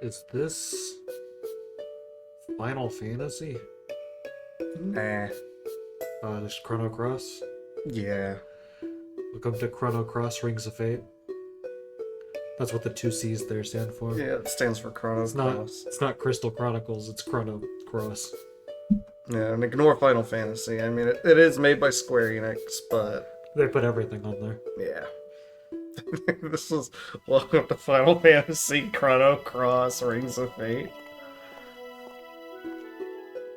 Is this Final Fantasy? Nah. This Chrono Cross? Yeah. Welcome to Chrono Cross Rings of Fate. That's what the two C's there stand for. Yeah, it stands for Chrono Cross. It's not Crystal Chronicles, it's Chrono Cross. Yeah, and ignore Final Fantasy. I mean, it is made by Square Enix, but... They put everything on there. Yeah. This is Welcome to Final Fantasy Chrono Cross Rings of Fate.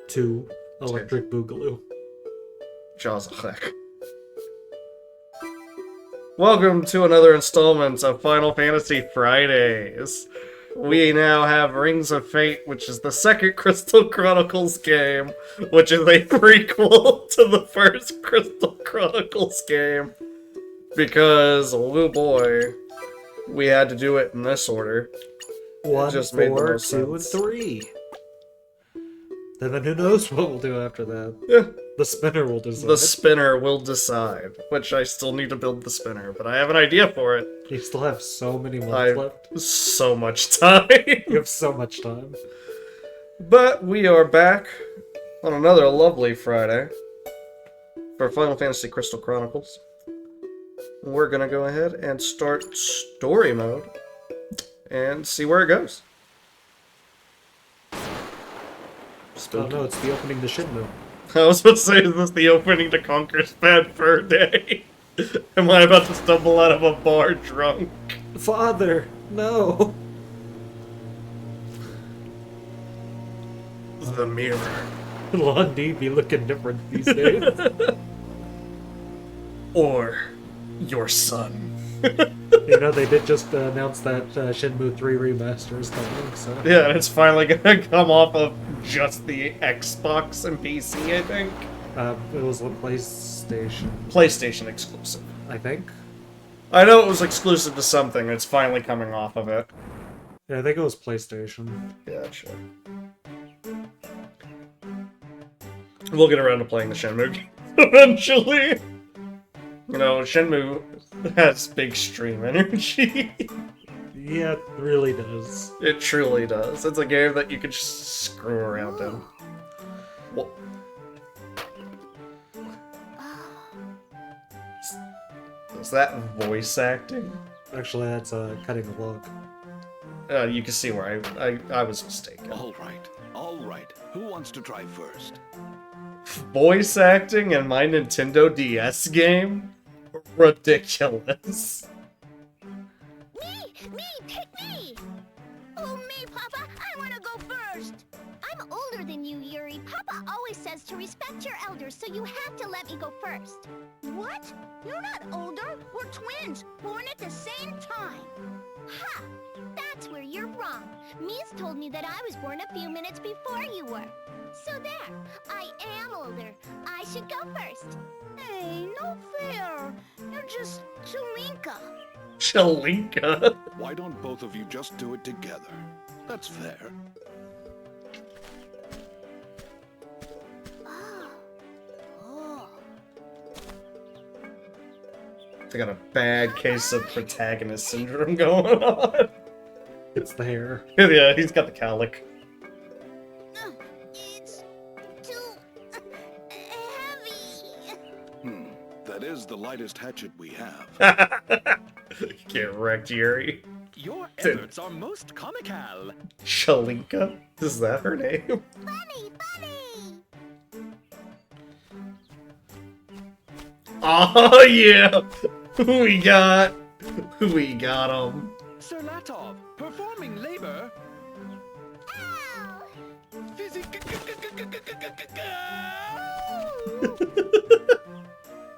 2 Electric Boogaloo. Jaws of heck. Welcome to another installment of Final Fantasy Fridays. We now have Rings of Fate, which is the second Crystal Chronicles game, which is a prequel to the first Crystal Chronicles game. Because, oh boy, we had to do it in this order. 1, just made the 4, most 2, and sense. 3. Then who knows what we'll do after that. Yeah. The spinner will decide. The spinner will decide, which I still need to build the spinner, but I have an idea for it. You still have so many months I left. so much time. You have so much time. But we are back on another lovely Friday for Final Fantasy Crystal Chronicles. We're gonna go ahead and start story mode and see where it goes. Oh no, it's the opening to Shinmu. I was about to say, is this the opening to Conquer's Bad Fur Day? Am I about to stumble out of a bar drunk? Father, no. The mirror. Londi be looking different these days. Or your son. You know, they did just announce that Shenmue 3 remaster is coming, so... Yeah, and it's finally gonna come off of just the Xbox and PC, I think. It was a PlayStation, PlayStation exclusive. I think. I know it was exclusive to something, and it's finally coming off of it. Yeah, I think it was PlayStation. Gotcha. We'll get around to playing the Shenmue game eventually. You know, Shenmue has big stream energy. Yeah, it really does. It truly does. It's a game that you can just screw around in. What? Is that voice acting? Actually, that's cutting a log. You can see where I was mistaken. All right. Who wants to try first? Voice acting in my Nintendo DS game? Ridiculous. Me, pick me! Oh, me, Papa, I want to go first. I'm older than you, Yuri. Papa always says to respect your elders, so you have to let me go first. What? You're not older. We're twins, born at the same time. Ha! That's where you're wrong. Mies told me that I was born a few minutes before you were. So there, I am older. I should go first. Hey, no fair. You're just Chalinka. Chalinka. Why don't both of you just do it together? That's fair. Oh. I got a bad case of protagonist syndrome going on. It's the hair. Yeah, he's got the cowlick. It's too heavy. That is the lightest hatchet we have. Get wrecked, Yuri. Your efforts are most comical. Chalinka? Is that her name? Funny, funny. Oh yeah! We got him. Sir Latov, performing labor. Ow!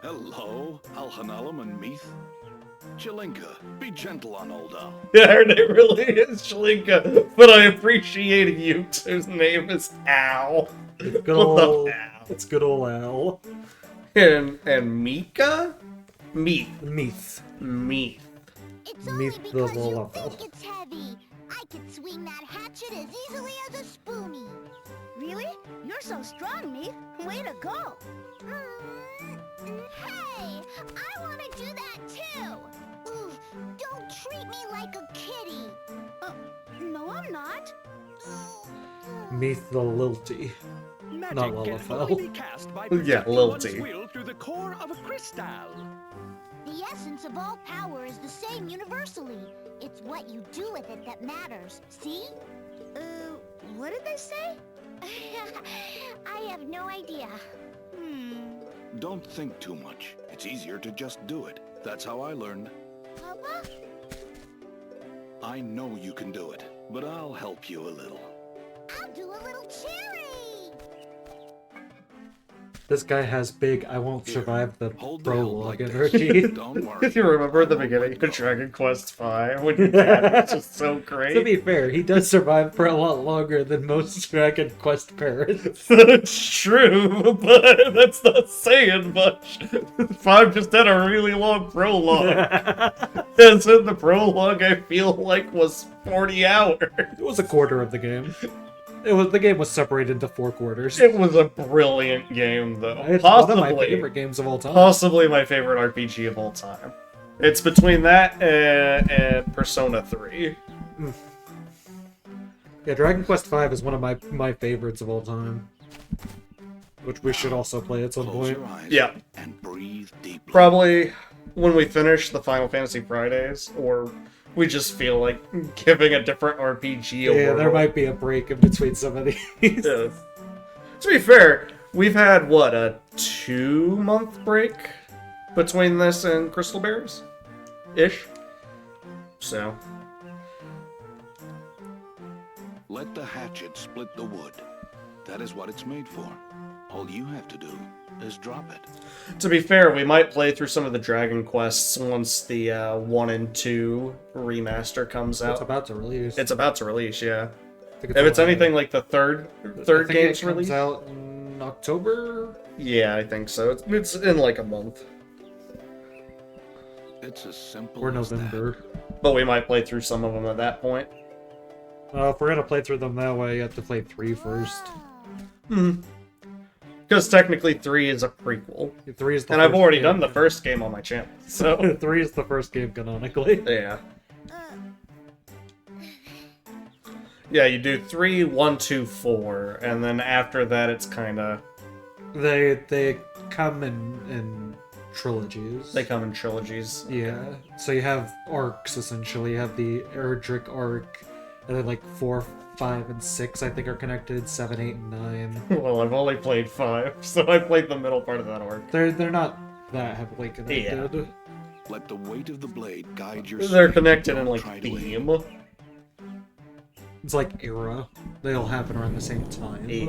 Hello, Alhanalam and Meath. Chalinka, be gentle on old Al. Yeah, her name really is Chalinka, but I appreciate you whose name is Al. Good What the old, hell? it's good old Al. And Mika? Meath. Meath. Meath. It's only Meet the because you Lullaby. think it's heavy. I can swing that hatchet as easily as a spoonie. Really? You're so strong, Meath. Way to go. Hey, I want to do that too. Ooh, don't treat me like a kitty. No, I'm not. Meath the Lilty. Magic Not can Lullafell. only be cast by Yeah, projecting one's Lilty. will through the core of a crystal. The essence of all power is the same universally. It's what you do with it that matters. See? What did they say? I have no idea. Don't think too much. It's easier to just do it. That's how I learned. Papa? I know you can do it, but I'll help you a little. I'll do a little cherry! This guy has big I won't survive the Hold the help prologue like this. energy. Don't worry. If you remember the beginning of Dragon Quest V, when your dad was just so To great. be fair, he does survive for a lot longer than most Dragon Quest parents. That's true, but that's not saying much. 5 just had a really long prologue. As in the prologue, I feel like was 40 hours. It was a quarter of the game. The game was separated into 4 quarters. It was a brilliant game, though. It's one of my favorite games of all time. Possibly my favorite RPG of all time. It's between that and Persona 3. Yeah, Dragon Quest V is one of my favorites of all time. Which we should also play at some Close point. your eyes Yeah. and breathe deeply. Probably when we finish the Final Fantasy Fridays, or we just feel like giving a different RPG a Yeah, whirl. there might be a break in between some of these. Yeah. To be fair, we've had, what, a 2-month break between this and Crystal Bears? Ish. So, Let the hatchet split the wood. That is what it's made for. All you have to do is drop it. to be fair, we might play through some of the Dragon Quests once the 1 and 2 remaster comes It's out. about to release. It's about to release, yeah. I think If it's on- anything like the third I think game's it comes release, out in October. yeah, I think so. It's in like a month, It's as simple Or as that. November. but we might play through some of them at that point. If we're gonna play through them that way, you have to play 3 first. Because technically 3 is a prequel, 3 is the and I've first already game. done the first game on my channel. So 3 is the first game canonically. yeah, yeah, you do 3, 1, 2, 4, and then after that it's kind of They come in trilogies. they come in trilogies. Yeah. So you have arcs essentially. You have the Erdrick arc, and then like 4, 5, and 6 I think are connected. 7, 8, and 9. Well, I've only played 5, so I played the middle part of that arc. They're not that heavily connected. Yeah. Let the weight of the blade guide your They're swing. connected in Don't like try to aim. theme. It's like era. They all happen around the same time. Yeah.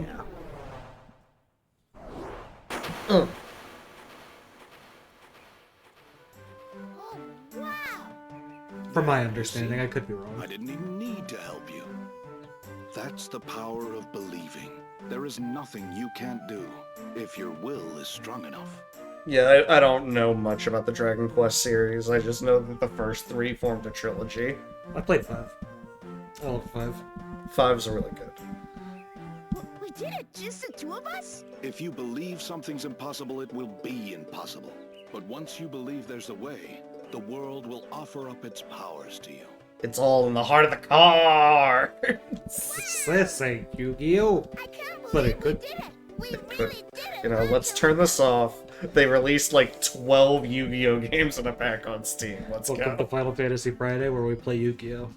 Uh, Oh, wow! From my understanding, I could be I wrong. didn't even need to help you. That's the power of believing. There is nothing you can't do if your will is strong enough. yeah, I don't know much about the Dragon Quest series. I just know that the first 3 formed a trilogy. I played 5. I love 5. 5's really good. We did it, just the 2 of us? If you believe something's impossible, it will be impossible. But once you believe there's a way, the world will offer up its powers to you. It's all in the heart of the car. This ain't Yu-Gi-Oh! I can't believe But it we could- did it! We could. really did it! You know, let's turn this off. They released like 12 Yu-Gi-Oh games in a pack on Steam. Let's Welcome to go. Final Fantasy Friday, where we play Yu-Gi-Oh!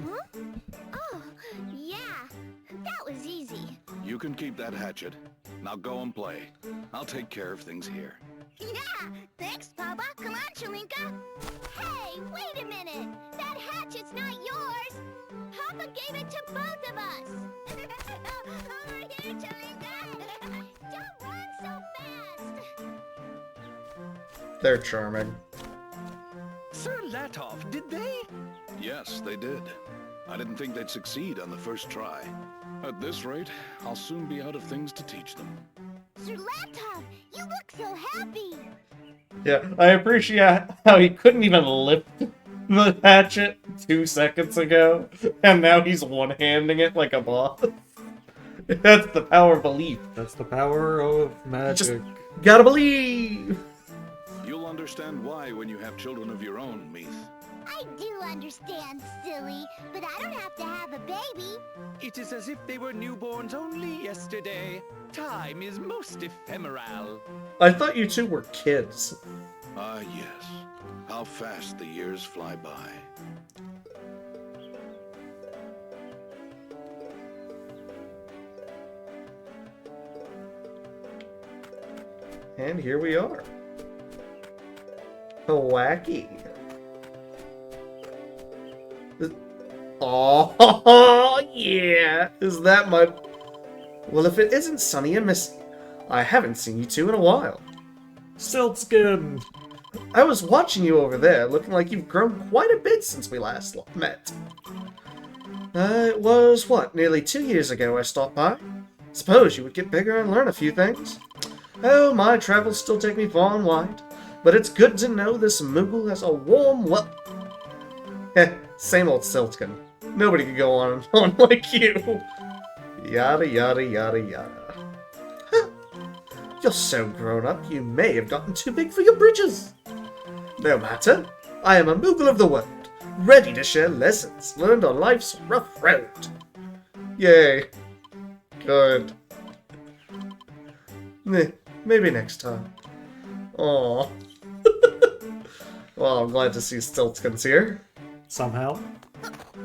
Huh? Oh, yeah. That was easy. You can keep that hatchet. Now go and play. I'll take care of things here. Yeah! Thanks, Papa. Come on, Chalinka. Hey, wait a minute! That hatchet's not yours! Papa gave it to both of us! Over here, Chalinka! Don't run so fast! They're charming. Sir Latov, did they? Yes, they did. I didn't think they'd succeed on the first try. At this rate, I'll soon be out of things to teach them. Sir Laptop, you look so happy! Yeah, I appreciate how he couldn't even lift the hatchet 2 seconds ago, and now he's one-handing it like a boss. That's the power of belief. That's the power of magic. Gotta believe! You'll understand why when you have children of your own, Meath. I do understand, silly, but I don't have to have a baby. It is as if they were newborns only yesterday. Time is most ephemeral. I thought you two were kids. Ah, yes. How fast the years fly by. And here we are. Wacky. Oh, yeah. Is that my... Well, if it isn't Sunny and Missy, I haven't seen you two in a while. Siltskin! I was watching you over there, looking like you've grown quite a bit since we last met. It was, what, nearly 2 years ago I stopped by? Suppose you would get bigger and learn a few things. Oh, my travels still take me far and wide, but it's good to know this Moogle has a warm same old Siltskin. Nobody could go on and on like you. Yada yada yada yada. Huh. You're so grown up, you may have gotten too big for your britches. No matter, I am a Moogle of the world, ready to share lessons learned on life's rough road. Yay. Good. Maybe next time. Aww. Well, I'm glad to see Stiltskin's here. Somehow.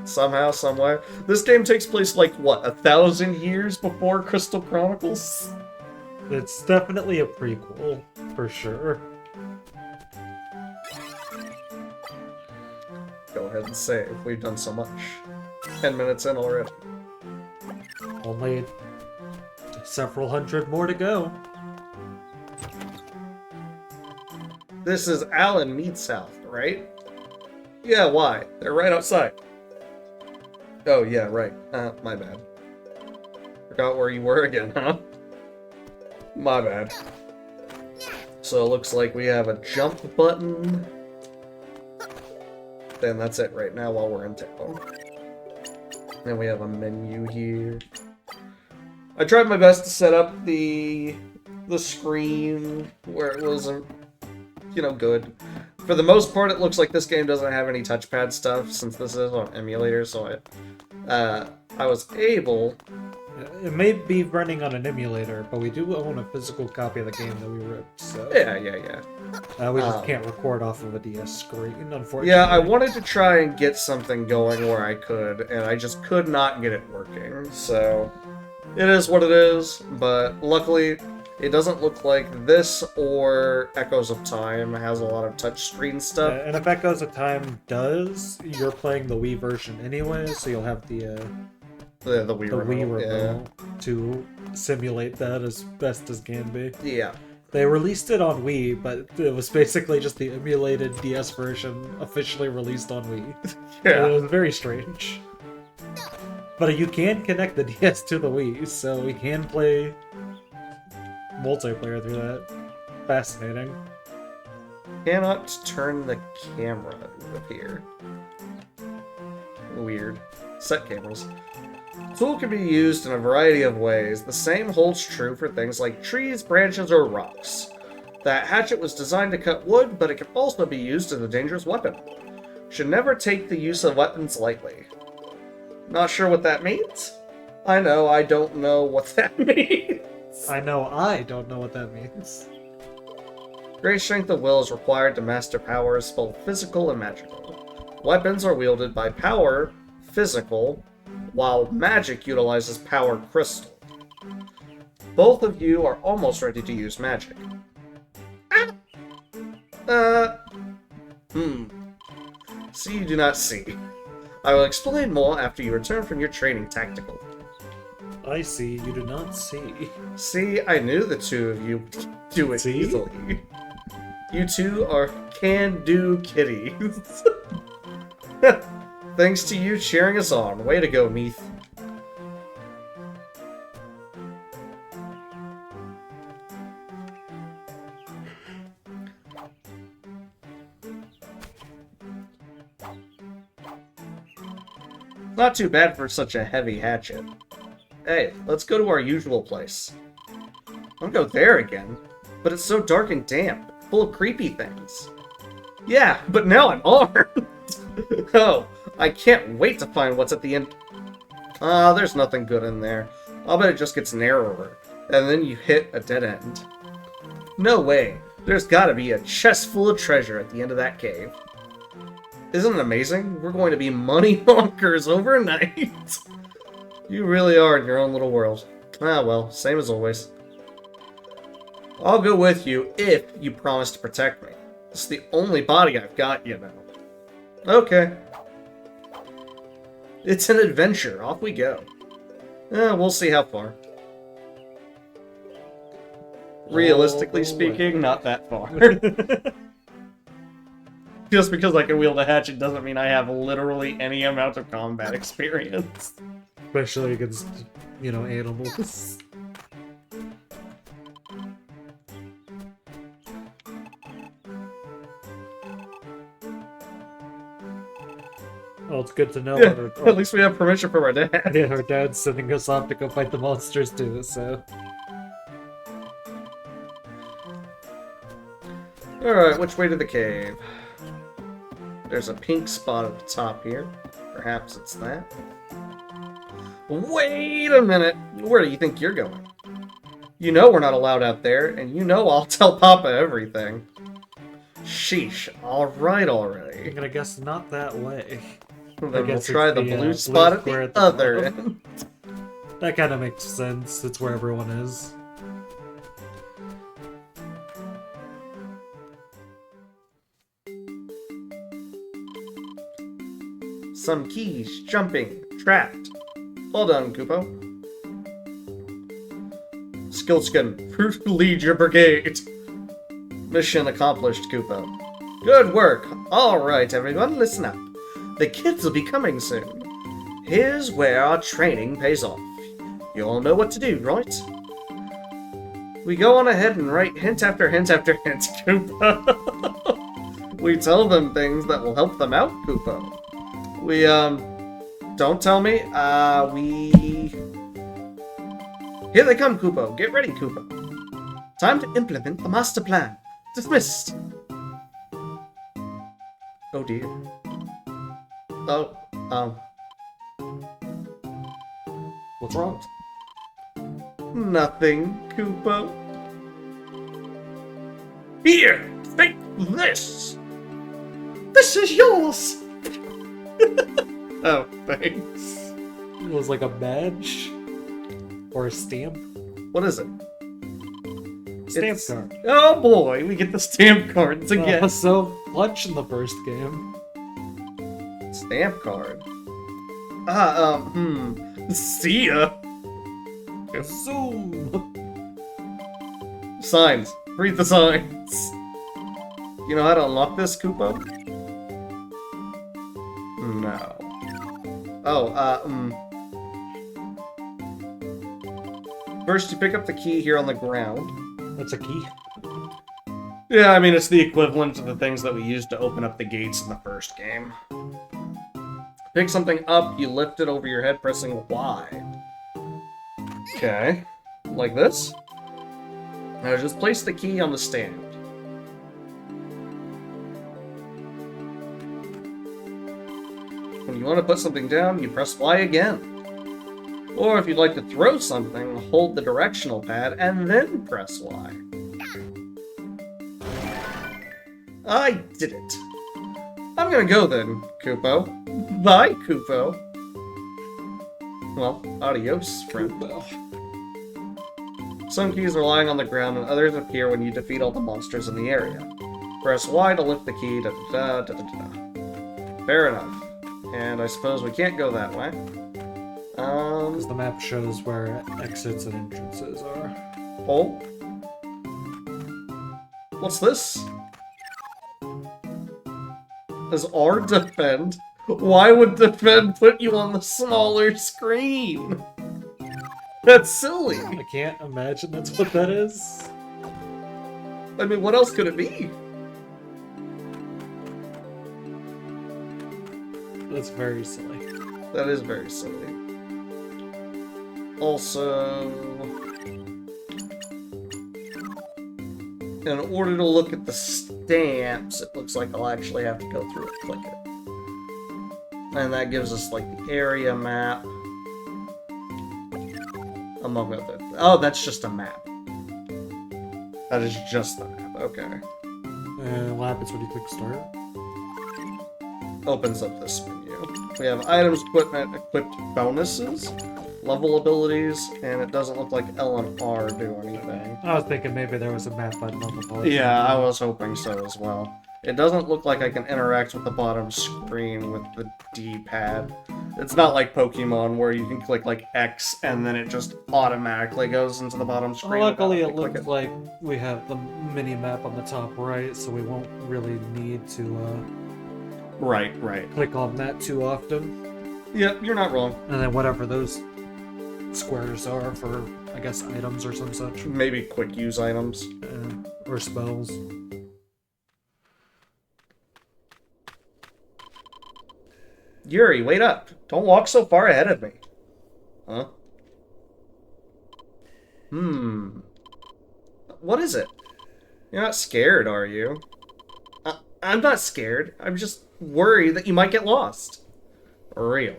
Somehow, somewhere. This game takes place, like, what, 1,000 years before Crystal Chronicles? It's definitely a prequel, for sure. Go ahead and save. We've done so much. 10 minutes in already. Only several hundred more to go. This is Alan Mead South, right? Yeah, why? They're right outside. Oh, yeah, right. My bad. Forgot where you were again, huh? My bad. So it looks like we have a jump button. Then that's it right now while we're in town. Then we have a menu here. I tried my best to set up the screen where it wasn't, you know, good. For the most part, it looks like this game doesn't have any touchpad stuff, since this is on emulator, so I was able... It may be running on an emulator, but we do own a physical copy of the game that we ripped, so... Yeah. We just can't record off of a DS screen, unfortunately. Yeah, I wanted to try and get something going where I could, and I just could not get it working, so... It is what it is, but luckily, it doesn't look like this or Echoes of Time has a lot of touchscreen stuff. And if Echoes of Time does, you're playing the Wii version anyway, so you'll have the Wii remote, remote to simulate that as best as can be. Yeah. They released it on Wii, but it was basically just the emulated DS version officially released on Wii. Yeah. It was very strange. But you can connect the DS to the Wii, so we can play multiplayer through that. Fascinating. Cannot turn the camera up here. Weird. Set cameras. Tool can be used in a variety of ways. The same holds true for things like trees, branches, or rocks. That hatchet was designed to cut wood, but it can also be used as a dangerous weapon. Should never take the use of weapons lightly. Not sure what that means? I know, I don't know what that means. I know I don't know what that means. Great strength of will is required to master powers both physical and magical. Weapons are wielded by power, physical, while magic utilizes power crystal. Both of you are almost ready to use magic. See you do not see. I will explain more after you return from your training tactical. I see, you do not see. See, I knew the two of you would do it See? easily. You two are can-do kitties. Thanks to you cheering us on. Way to go, Meath. Not too bad for such a heavy hatchet. Hey, let's go to our usual place. I'll go there again, but it's so dark and damp, full of creepy things. Yeah, but now I'm armed. Oh, I can't wait to find what's at the end. There's nothing good in there. I'll bet it just gets narrower, and then you hit a dead end. No way. There's gotta be a chest full of treasure at the end of that cave. Isn't it amazing? We're going to be money honkers overnight. You really are in your own little world. Ah, well, same as always. I'll go with you if you promise to protect me. It's the only body I've got, you know. Okay. It's an adventure. Off we go. We'll see how far. Realistically speaking, not that far. Just because I can wield a hatchet doesn't mean I have literally any amount of combat experience. Especially against, you know, animals. Well, it's good to know. Yeah, at least we have permission from our dad. Yeah, our dad's sending us off to go fight the monsters too, so... Alright, which way to the cave? There's a pink spot at the top here. Perhaps it's that. Wait a minute! Where do you think you're going? You know we're not allowed out there, and you know I'll tell Papa everything. Sheesh, alright already. I'm gonna guess not that way. Then I we'll guess try it's the the, blue blue spot at square the at the other bottom. end. That kind of makes sense. It's where everyone is. Some keys, jumping, trapped. Hold on, Kupo. Skillskin, lead your brigade. Mission accomplished, Kupo. Good work. Alright, everyone, listen up. The kids will be coming soon. Here's where our training pays off. You all know what to do, right? We go on ahead and write hint after hint after hint, Kupo. We tell them things that will help them out, Kupo. We, don't tell me, Here they come, Kupo. Get ready, Kupo. Time to implement the master plan. Dismissed. Oh dear. What's wrong? Nothing, Kupo. Here, take this. This is yours. Oh, thanks. It was like a badge? Or a stamp? What is it? Stamp card. Oh boy, we get the stamp cards again. So, lunch in the first game. Stamp card. See ya. Zoom! Signs. Read the signs. You know how to unlock this, Kupo? No. First, you pick up the key here on the ground. That's a key. Yeah, I mean, it's the equivalent to the things that we used to open up the gates in the first game. Pick something up, you lift it over your head pressing Y. Okay. Like this. Now just place the key on the stand. When you want to put something down, you press Y again. Or if you'd like to throw something, hold the directional pad and then press Y. I did it. I'm gonna go then, Kupo. Bye, Kupo. Well, adios, friend. Some keys are lying on the ground and others appear when you defeat all the monsters in the area. Press Y to lift the key, da-da-da-da-da-da. Fair enough. And I suppose we can't go that way. Because the map shows where exits and entrances are. Oh? What's this? Does R defend? Why would defend put you on the smaller screen? That's silly. I can't imagine that's what that is. I mean, what else could it be? That's very silly. That is very silly. Also, in order to look at the stamps, it looks like I'll actually have to go through and click it. And that gives us, like, the area map. Among other... Oh, that's just a map. That is just the map, okay. What happens when you click start? Opens up this menu. We have items, equipment, equipped bonuses, level abilities, and it doesn't look like L and R do anything. I was thinking maybe there was a map button on the bottom. Yeah, I was hoping so as well. It doesn't look like I can interact with the bottom screen with the D-pad. It's not like Pokemon where you can click like X and then it just automatically goes into the bottom screen. Luckily, it without looks like we have the mini map on the top right, so we won't really need to Right. click on that too often. Yep, you're not wrong. And then whatever those squares are for, I guess, items or some such. Maybe quick use items. Or spells. Yuri, wait up. Don't walk so far ahead of me. Huh? What is it? You're not scared, are you? I'm not scared. I'm just worried that you might get lost. Really?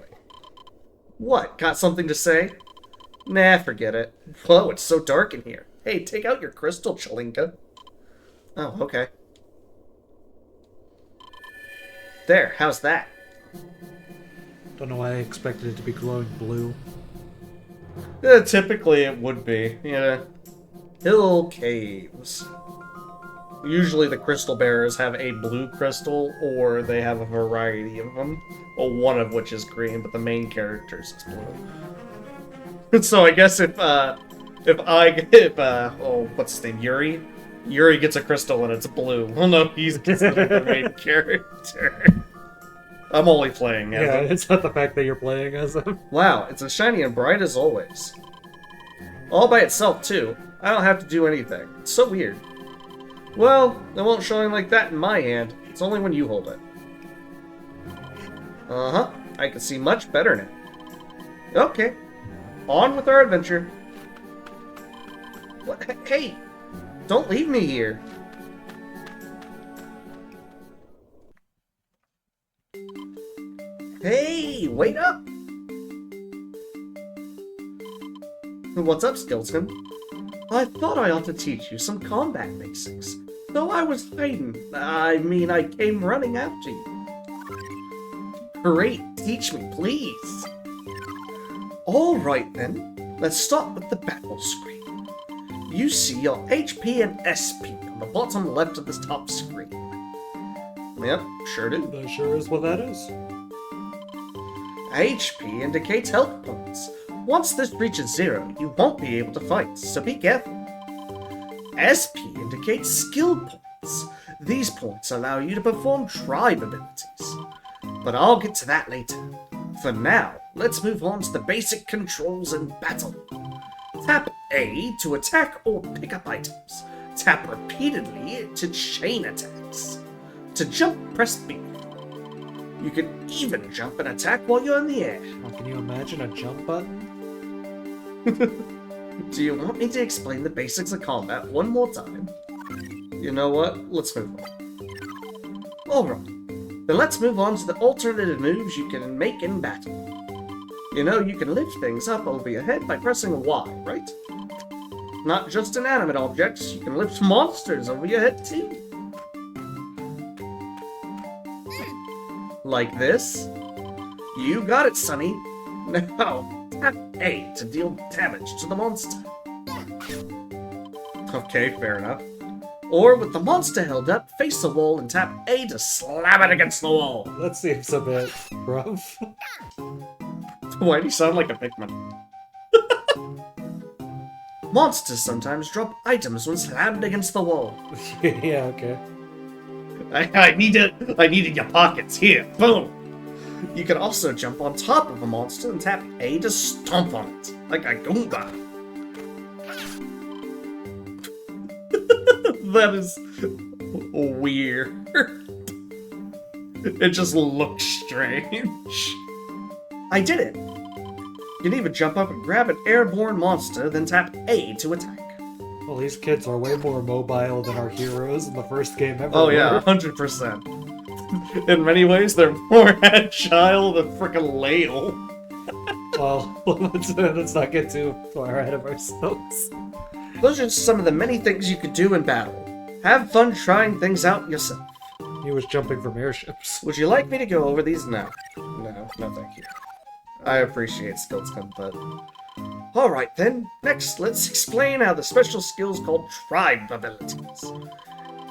What? Got something to say? Nah, forget it. Whoa, it's so dark in here. Hey, take out your crystal, Chalinka. Oh, okay. There, how's that? Don't know why I expected it to be glowing blue. Yeah, typically it would be. Yeah. Hill caves. Usually the crystal bearers have a blue crystal, or they have a variety of them. Well, one of which is green, but the main character's is blue. So I guess if what's his name, Yuri? Yuri gets a crystal and it's blue. Well, no, he's considered the main character. I'm only playing as him. It's not the fact that you're playing as him. Wow, it's as shiny and bright as always. All by itself, too. I don't have to do anything. It's so weird. Well, it won't shine like that in my hand. It's only when you hold it. Uh-huh. I can see much better now. Okay. On with our adventure. What? Hey! Don't leave me here. Hey, wait up! What's up, Skilton? I thought I ought to teach you some combat basics. Though I was hiding. I mean, I came running after you. Great, teach me, please. Alright then, let's start with the battle screen. You see your HP and SP on the bottom left of this top screen. Yep, sure do. That sure is what that is. HP indicates health points. Once this reaches 0, you won't be able to fight, so be careful. SP indicates skill points. These points allow you to perform tribe abilities. But I'll get to that later. For now, let's move on to the basic controls in battle. Tap A to attack or pick up items. Tap repeatedly to chain attacks. To jump, press B. You can even jump and attack while you're in the air. Now, can you imagine a jump button? Do you want me to explain the basics of combat one more time? You know what? Let's move on. Alright, then let's move on to the alternative moves you can make in battle. You know, you can lift things up over your head by pressing Y, right? Not just inanimate objects, you can lift monsters over your head too. Like this? You got it, Sonny. Now, tap A to deal damage to the monster. Okay, fair enough. Or with the monster held up, face the wall and tap A to slam it against the wall. That seems a bit rough. Why do you sound like a Pikmin? Monsters sometimes drop items when slammed against the wall. Yeah, okay. I needed your pockets. Here, boom! You can also jump on top of a monster and tap A to stomp on it, like a Goomba. That is weird. It just looks strange. I did it! You can even jump up and grab an airborne monster, then tap A to attack. Well, these kids are way more mobile than our heroes in the first game ever. Oh yeah, 100%. In many ways, they're more agile than frickin' Lael. Well, let's not get too far ahead of ourselves. Those are just some of the many things you could do in battle. Have fun trying things out yourself. He was jumping from airships. Would you like me to go over these? No, thank you. I appreciate skills but... Alright then, next let's explain how the special skills called tribe abilities.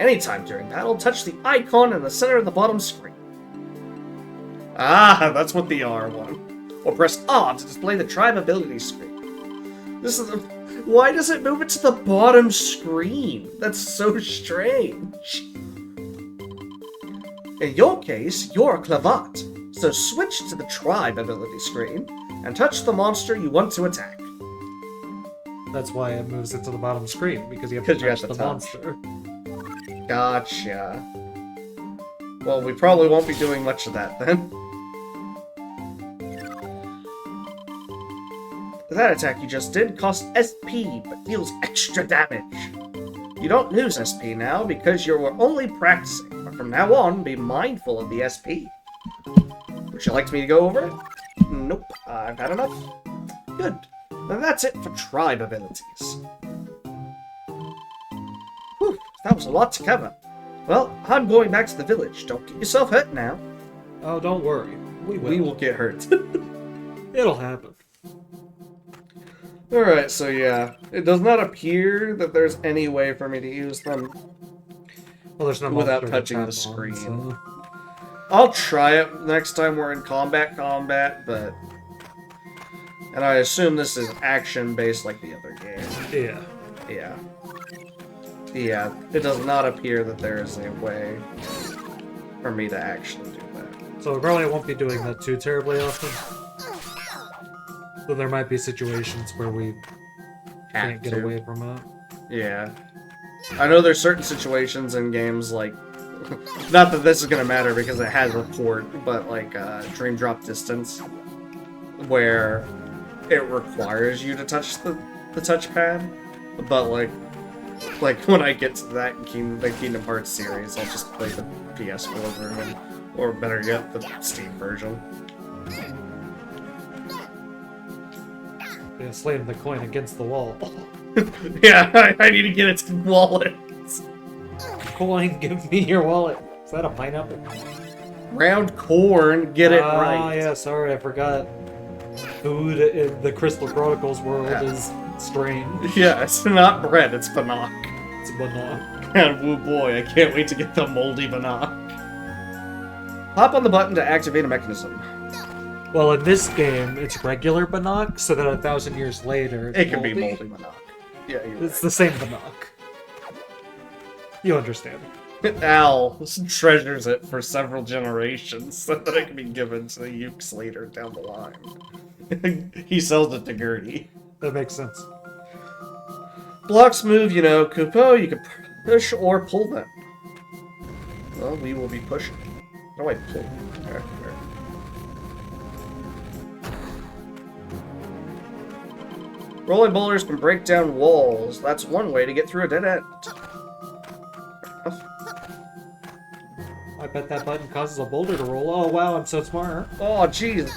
Anytime during battle, touch the icon in the center of the bottom screen. Ah, that's what the R one. Or press R to display the tribe ability screen. This is why does it move it to the bottom screen? That's so strange. In your case, you're a Clavat, so switch to the tribe ability screen and touch the monster you want to attack. That's why it moves it to the bottom screen, because you have to touch the monster. Gotcha. Well, we probably won't be doing much of that then. That attack you just did cost SP, but deals extra damage. You don't lose SP now because you're only practicing, but from now on, be mindful of the SP. Would you like me to go over it? Nope, I've had enough. Good. Then that's it for tribe abilities. Whew, that was a lot to cover. Well, I'm going back to the village. Don't get yourself hurt now. Oh, don't worry. We will get hurt. It'll happen. Alright, so yeah. It does not appear that there's any way for me to use them Well, there's no without monster to touching the tap screen. on, so... I'll try it next time we're in combat, but... And I assume this is action-based like the other game. Yeah. Yeah, it does not appear that there is a way for me to actually do that. So we probably won't be doing that too terribly often. So there might be situations where we can't get away from it. Yeah. I know there's certain situations in games like... Not that this is gonna matter because it has a port, but like Dream Drop Distance, where it requires you to touch the touchpad, but like when I get to that in the Kingdom Hearts series, I'll just play the PS4 version, or better yet, the Steam version. Yeah, slam the coin against the wall. Yeah, I need to get its wallet. Coin, give me your wallet. Is that a pineapple? Round corn, get it Ah, right. yeah, sorry, I forgot. Food in the Crystal Chronicles world is strange. Yeah, it's not bread, it's bannock. It's banana. And woo boy, I can't wait to get the moldy bannock. Hop on the button to activate a mechanism. Well, in this game, it's regular bannock, so that 1,000 years later, It can be moldy bannock. Yeah, you're It's the same bannock. You understand. right. Al treasures it for several generations so that it can be given to the Ukes later down the line. He sells it to Gertie. That makes sense. Blocks move, you know, Kupo, you can push or pull them. Well, we will be pushing. How do I pull? There. Rolling boulders can break down walls. That's one way to get through a dead end. I bet that button causes a boulder to roll. Oh wow, I'm so smart. Oh, jeez.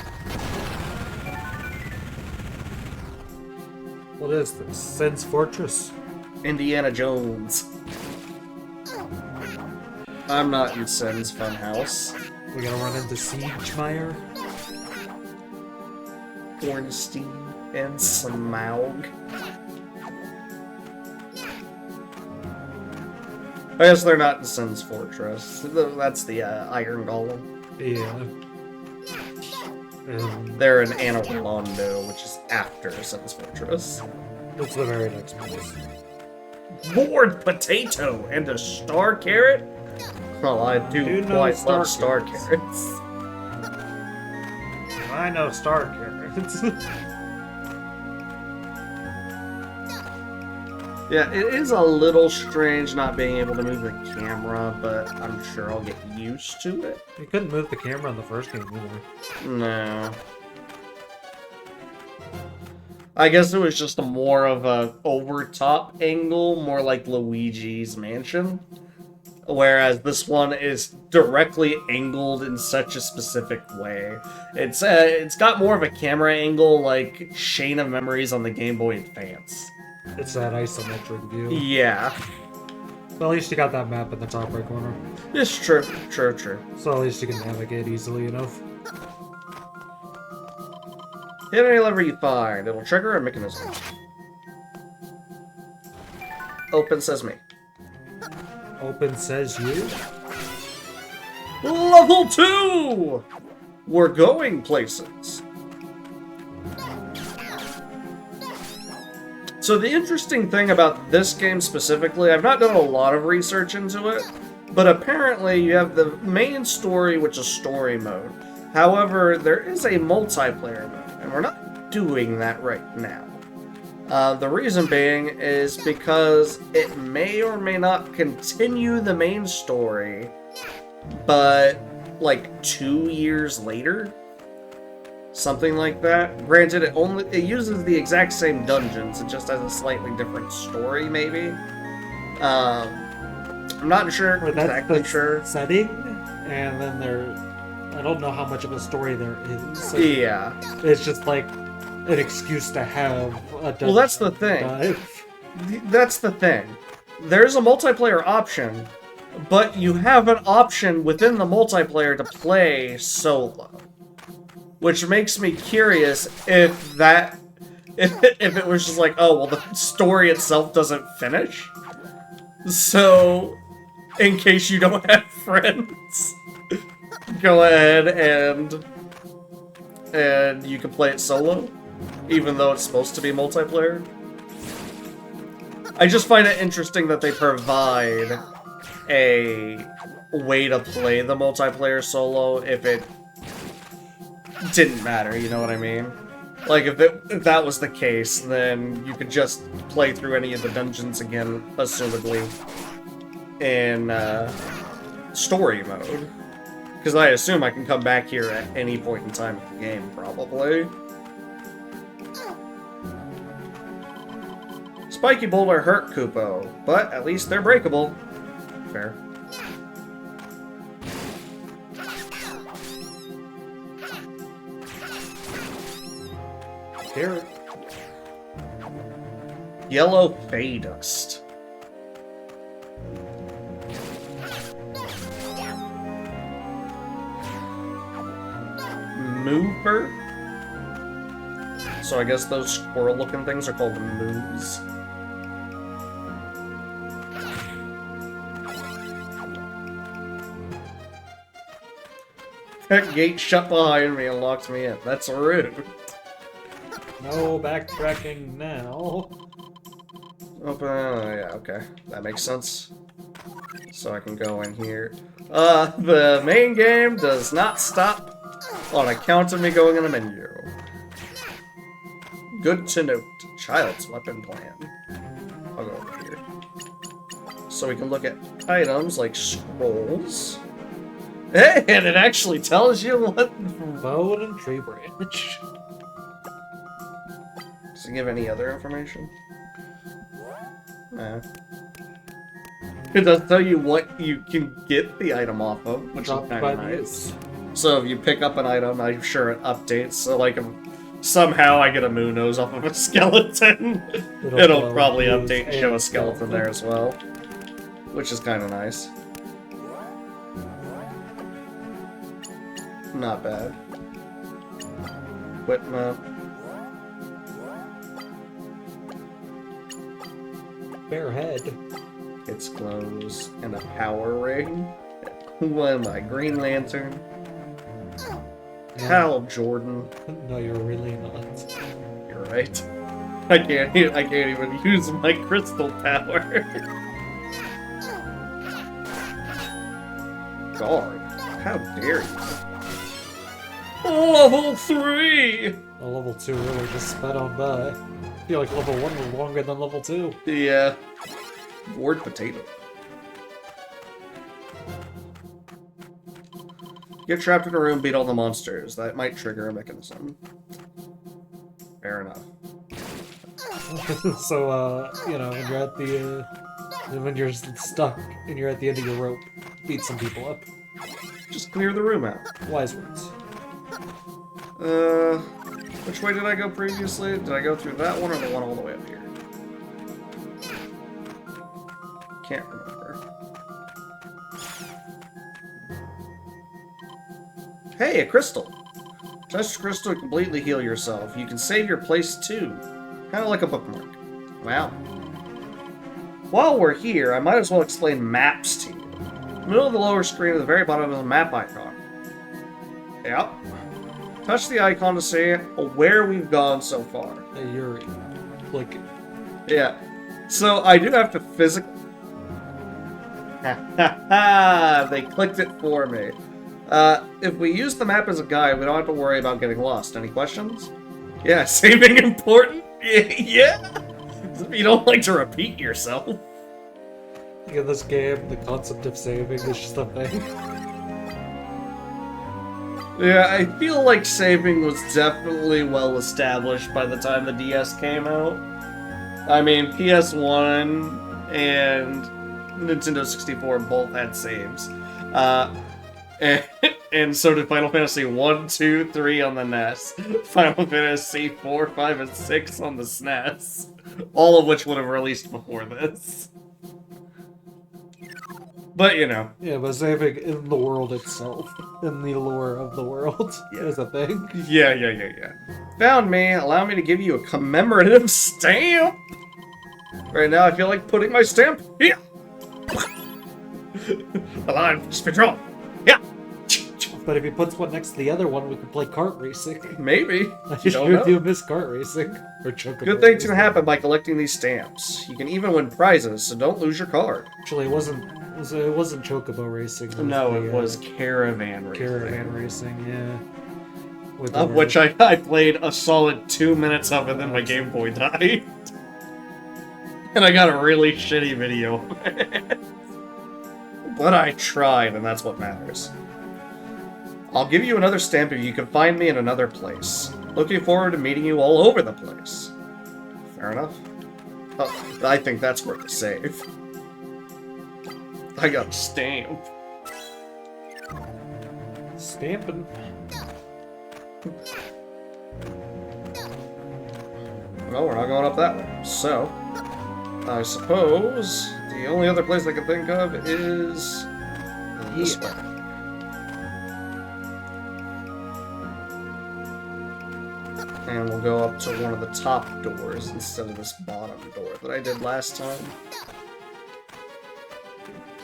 What is this? Sen's Fortress? Indiana Jones. I'm not in Sen's funhouse. We gotta run into Siegemeyer? Ornstein and Smaug. I guess they're not in Sen's Fortress. That's the Iron Golem. Yeah. They're in Anna Rolando, which is after Sen's Fortress. It's the very next place. Bored potato and a star carrot? Well, I do quite love star carrots. I know star carrots. Yeah, it is a little strange not being able to move the camera, but I'm sure I'll get used to it. You couldn't move the camera in the first game either. No. I guess it was just a more of a over-top angle, more like Luigi's Mansion. Whereas this one is directly angled in such a specific way. It's got more of a camera angle like Chain of Memories on the Game Boy Advance. It's that isometric view. Yeah. But at least you got that map in the top right corner. It's true. True. So at least you can navigate easily enough. Hit any lever you find. It'll trigger a mechanism. Open Sesame. Open says you? Level 2! We're going places. So the interesting thing about this game specifically, I've not done a lot of research into it, but apparently you have the main story, which is story mode. However, there is a multiplayer mode, and we're not doing that right now. The reason being is because it may or may not continue the main story, but like 2 years later, something like that. Granted, it uses the exact same dungeons, it just has a slightly different story, maybe. I'm not sure, Or that's exactly the sure. setting, and then I don't know how much of a story there is. Yeah. It's just like an excuse to have a dungeon. Well, that's the thing. dive. That's the thing. There's a multiplayer option, but you have an option within the multiplayer to play solo. Which makes me curious if it was just like, oh, well, the story itself doesn't finish. So, in case you don't have friends, go ahead and you can play it solo, even though it's supposed to be multiplayer. I just find it interesting that they provide a way to play the multiplayer solo if it didn't matter, you know what I mean? Like, if that was the case, then you could just play through any of the dungeons again, assumedly, in story mode. Because I assume I can come back here at any point in time of the game, probably. Spiky Boulder hurt Kupo, but at least they're breakable. Fair. Here. Yellow Fey Dust. Mooper? So I guess those squirrel-looking things are called moos. That gate shut behind me and locked me in. That's rude. No backtracking now. Open. Yeah, okay. That makes sense. So I can go in here. The main game does not stop on account of me going in a menu. Good to note. Child's weapon plan. I'll go over here. So we can look at items like scrolls. Hey, and it actually tells you what... Bone and tree branch. Does it give any other information? Nah. It does tell you what you can get the item off of, which is kind of nice. So if you pick up an item, I'm sure it updates. So like if somehow I get a moon nose off of a skeleton, it'll probably update and show a skeleton there as well. Which is kind of nice. Not bad. Equipment. Bare head. Its clothes, and a power ring. Who am I? Green Lantern? Hal Jordan. No, you're really not. You're right. I can't even use my crystal power. Guard. How dare you? Level 3! Well, level 2 really just sped on by. I feel like level 1 was longer than level 2. Yeah. Bored potato. Get trapped in a room, beat all the monsters. That might trigger a mechanism. Fair enough. So, you know, when you're at And when you're stuck and you're at the end of your rope, beat some people up. Just clear the room out. Wise words. Which way did I go previously? Did I go through that one or the one all the way up here? Can't remember. Hey, a crystal! Touch the crystal to completely heal yourself. You can save your place too. Kind of like a bookmark. Wow. While we're here, I might as well explain maps to you. In the middle of the lower screen at the very bottom is a map icon. Yep. Touch the icon to see where we've gone so far. Hey, Yuri. Click it. Yeah. So I do have to physically... They clicked it for me. If we use the map as a guide, we don't have to worry about getting lost. Any questions? Yeah, saving important? Yeah! You don't like to repeat yourself. In this game, the concept of saving is just a thing. Yeah, I feel like saving was definitely well established by the time the DS came out. I mean, PS1 and Nintendo 64 both had saves. And so did Final Fantasy 1, 2, 3 on the NES. Final Fantasy 4, 5, and 6 on the SNES. All of which would have released before this. But, you know. Yeah, but saving in the world itself, in the lore of the world, is a thing. Yeah. Found me. Allow me to give you a commemorative stamp. Right now, I feel like putting my stamp here. Align, control. Yeah. But if he puts one next to the other one, we could play kart racing. Maybe. I You don't know. do miss kart racing. Or chocobo Good things racing. can happen by collecting these stamps. You can even win prizes, so don't lose your card. Actually, it wasn't chocobo racing. No, the, it was caravan racing. caravan racing. Yeah. With Of the- which I played a solid 2 minutes of, and then my Game Boy died. And I got a really shitty video. But I tried, and that's what matters. I'll give you another stamp if you can find me in another place. Looking forward to meeting you all over the place. Fair enough. Oh, I think that's worth a save. I got a stamp. Stamping. Well, we're not going up that way. So, I suppose the only other place I can think of is this way. And we'll go up to one of the top doors instead of this bottom door that I did last time.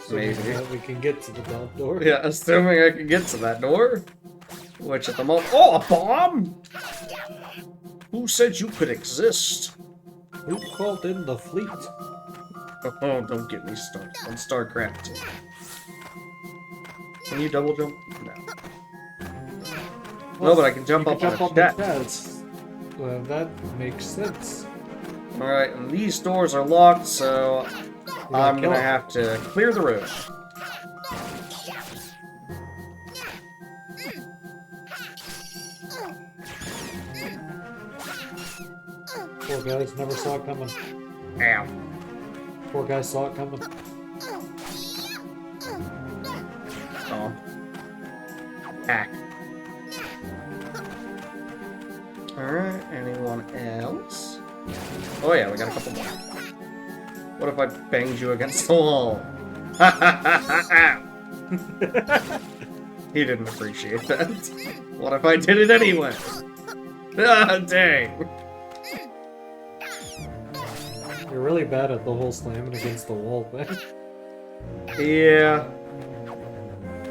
So Maybe. that we can get to the top door. Yeah, assuming I can get to that door. Which at the moment... Oh, a bomb! Who said you could exist? Who called in the fleet? Oh, don't get me started on StarCraft 2. Can you double jump? No. No, but I can jump up on the that. chest. Well, that makes sense. Alright, and these doors are locked, so I'm kill gonna him. have to clear the room. Poor guys never saw it coming. Ow. Poor guys saw it coming. Oh. Hack. Alright, anyone else? Oh yeah, we got a couple more. What if I banged you against the wall? He didn't appreciate that. What if I did it anyway? Ah, dang. You're really bad at the whole slamming against the wall thing. Yeah.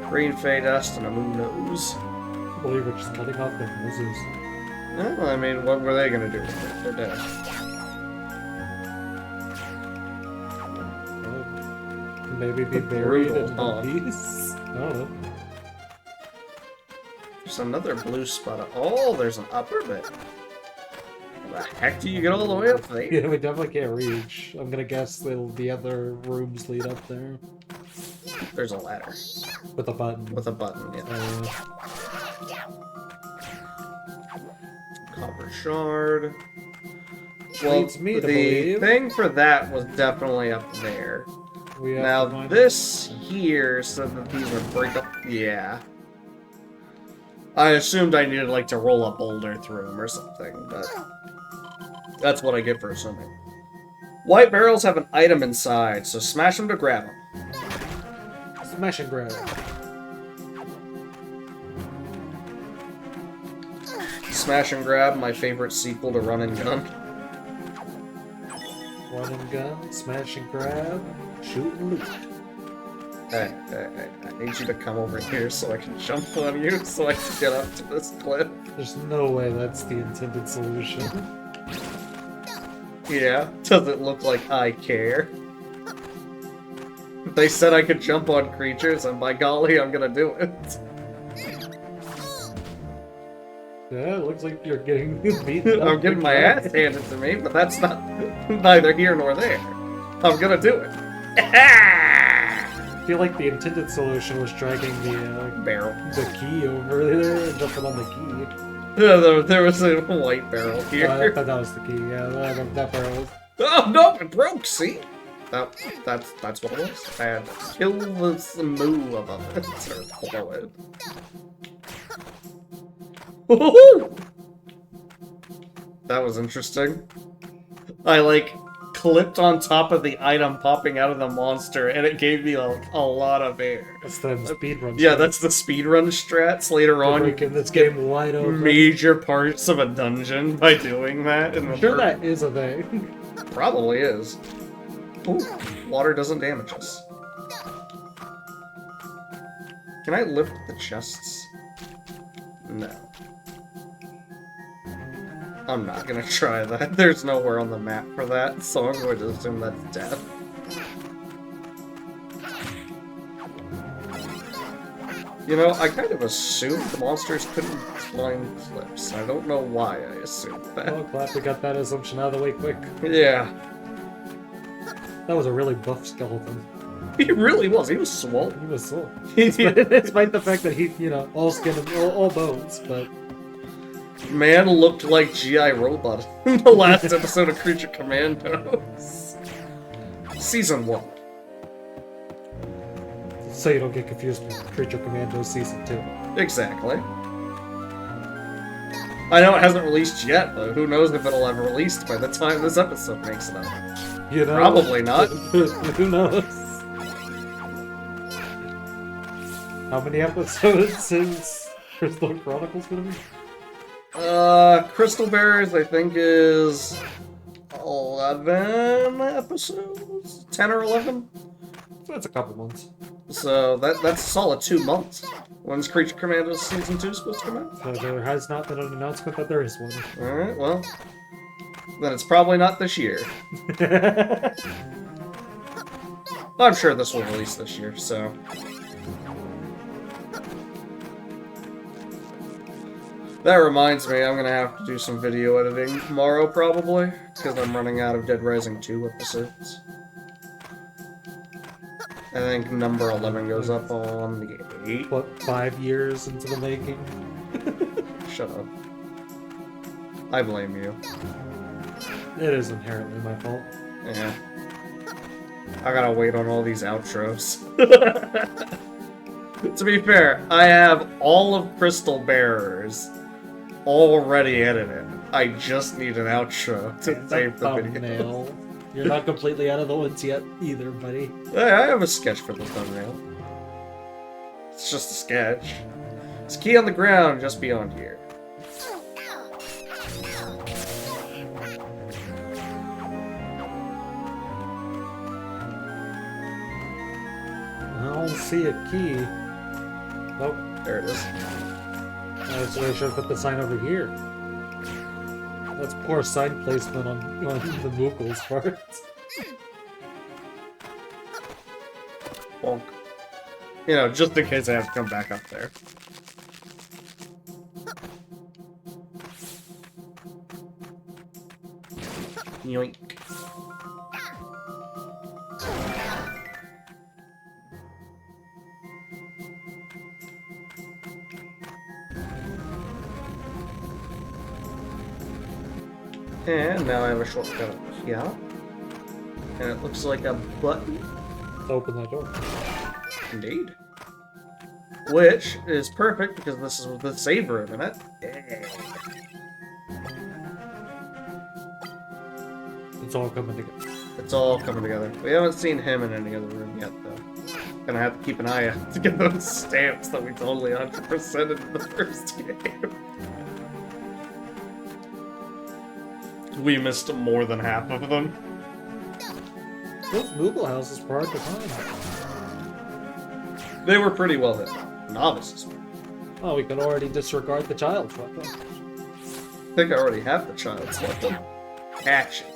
Green Fey dust and a moon nose. I believe we're just cutting off their noses. Well, I mean, what were they gonna do with it? They're dead. Maybe be buried Brutal, in huh? peace. I don't know. There's another blue spot. Oh, there's an upper bit. How the heck do you get all the way up there? Yeah, we definitely can't reach. I'm gonna guess the other rooms lead up there. There's a ladder. With a button. With a button, yeah. Copper shard. Well, Leads me to the believe- thing for that was definitely up there. We have to Now find- this here said that these are breakable. Yeah. I assumed I needed like to roll a boulder through them or something, but that's what I get for assuming. White barrels have an item inside, so smash them to grab them. Smash and grab. Smash and grab, my favorite sequel to Run and Gun. Run and gun, smash and grab, shoot and loot. Hey, I need you to come over here so I can jump on you so I can get up to this cliff. There's no way that's the intended solution. Yeah, doesn't look like I care. They said I could jump on creatures, and by golly, I'm gonna do it. Yeah, it looks like you're getting beaten up. I'm getting my ass handed to me, but that's not neither here nor there. I'm gonna do it. I feel like the intended solution was dragging the Barrel. key over there and jumping on the key. Yeah, there was a white barrel I here. thought that was the key. Yeah, that barrel was. Oh no, it broke. See, that's what it was. I had to kill the moo above it or below it. Woohoo! That was interesting. I like clipped on top of the item popping out of the monster, and it gave me a lot of air. That's the speedrun. Yeah, that's the speedrun strats later on. Breaking this game wide open. Major parts of a dungeon by doing that. In the I'm sure that is a thing. probably is. Ooh, water doesn't damage us. Can I lift the chests? No. I'm not gonna try that. There's nowhere on the map for that, so I'm going to assume that's death. You know, I kind of assumed the monsters couldn't climb cliffs. I don't know why I assumed that. Oh, glad we got that assumption out of the way quick. Yeah. That was a really buff skeleton. He really was. He was swole. He was so. He- Despite the fact that he, all skin and all bones, but Man looked like G.I. Robot in the last episode of Creature Commandos. Season 1. so you don't get confused with Creature Commandos Season 2. Exactly. I know it hasn't released yet, but who knows if it'll ever released by the time this episode makes it out. You know? Probably not. Who knows? How many episodes is Crystal Chronicles gonna be? Crystal Bears, I think, is 11 episodes? 10 or 11? That's a couple months. So that's a solid 2 months. When's Creature Commandos Season 2 supposed to come out? So there has not been an announcement that there is one. Alright, well, then it's probably not this year. I'm sure this will release this year, so... That reminds me, I'm gonna have to do some video editing tomorrow, probably, because I'm running out of Dead Rising 2 episodes. I think number 11 goes up on the 8th. What, 5 years into the making? Shut up. I blame you. It is inherently my fault. Yeah. I gotta wait on all these outros. To be fair, I have all of Crystal Bearers already edited. I just need an outro to save the video. Thumbnail. You're not completely out of the woods yet either, buddy. Hey, I have a sketch for the thumbnail. It's just a sketch. It's key on the ground just beyond here. I don't see a key. Oh, There it is. so I should have put the sign over here. That's poor sign placement on the Moogle's part. Bonk. You know, just in case I have to come back up there. Yoink. And now I have a shortcut up here. And it looks like a button. to open that door. Indeed. Which is perfect because this is the save room in it. Yeah. It's all coming together. It's all coming together. We haven't seen him in any other room yet, though. Gonna have to keep an eye out to get those stamps that we totally 100% in the first game. We missed more than half of them. Those Moogle houses were hard to find. They were pretty well hidden. Novices. Oh, we can already disregard the child's weapon. I think I already have the child's weapon. Action.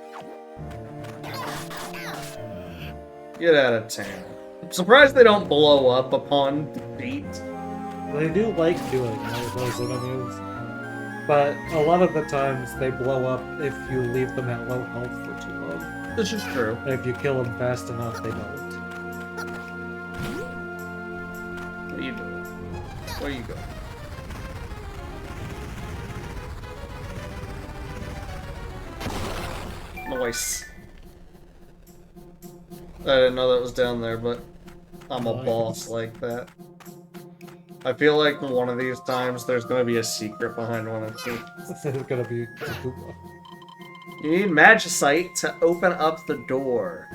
Get out of town. I'm surprised they don't blow up upon defeat. They do like doing that with those enemies. But a lot of the times they blow up if you leave them at low health for too long. This is true. And if you kill them fast enough, they don't. What are you doing? Where are you going? Nice. I didn't know that was down there, but I'm a boss like that. I feel like one of these times there's gonna be a secret behind one of these. This is gonna be a Koopa. You need Magicite to open up the door.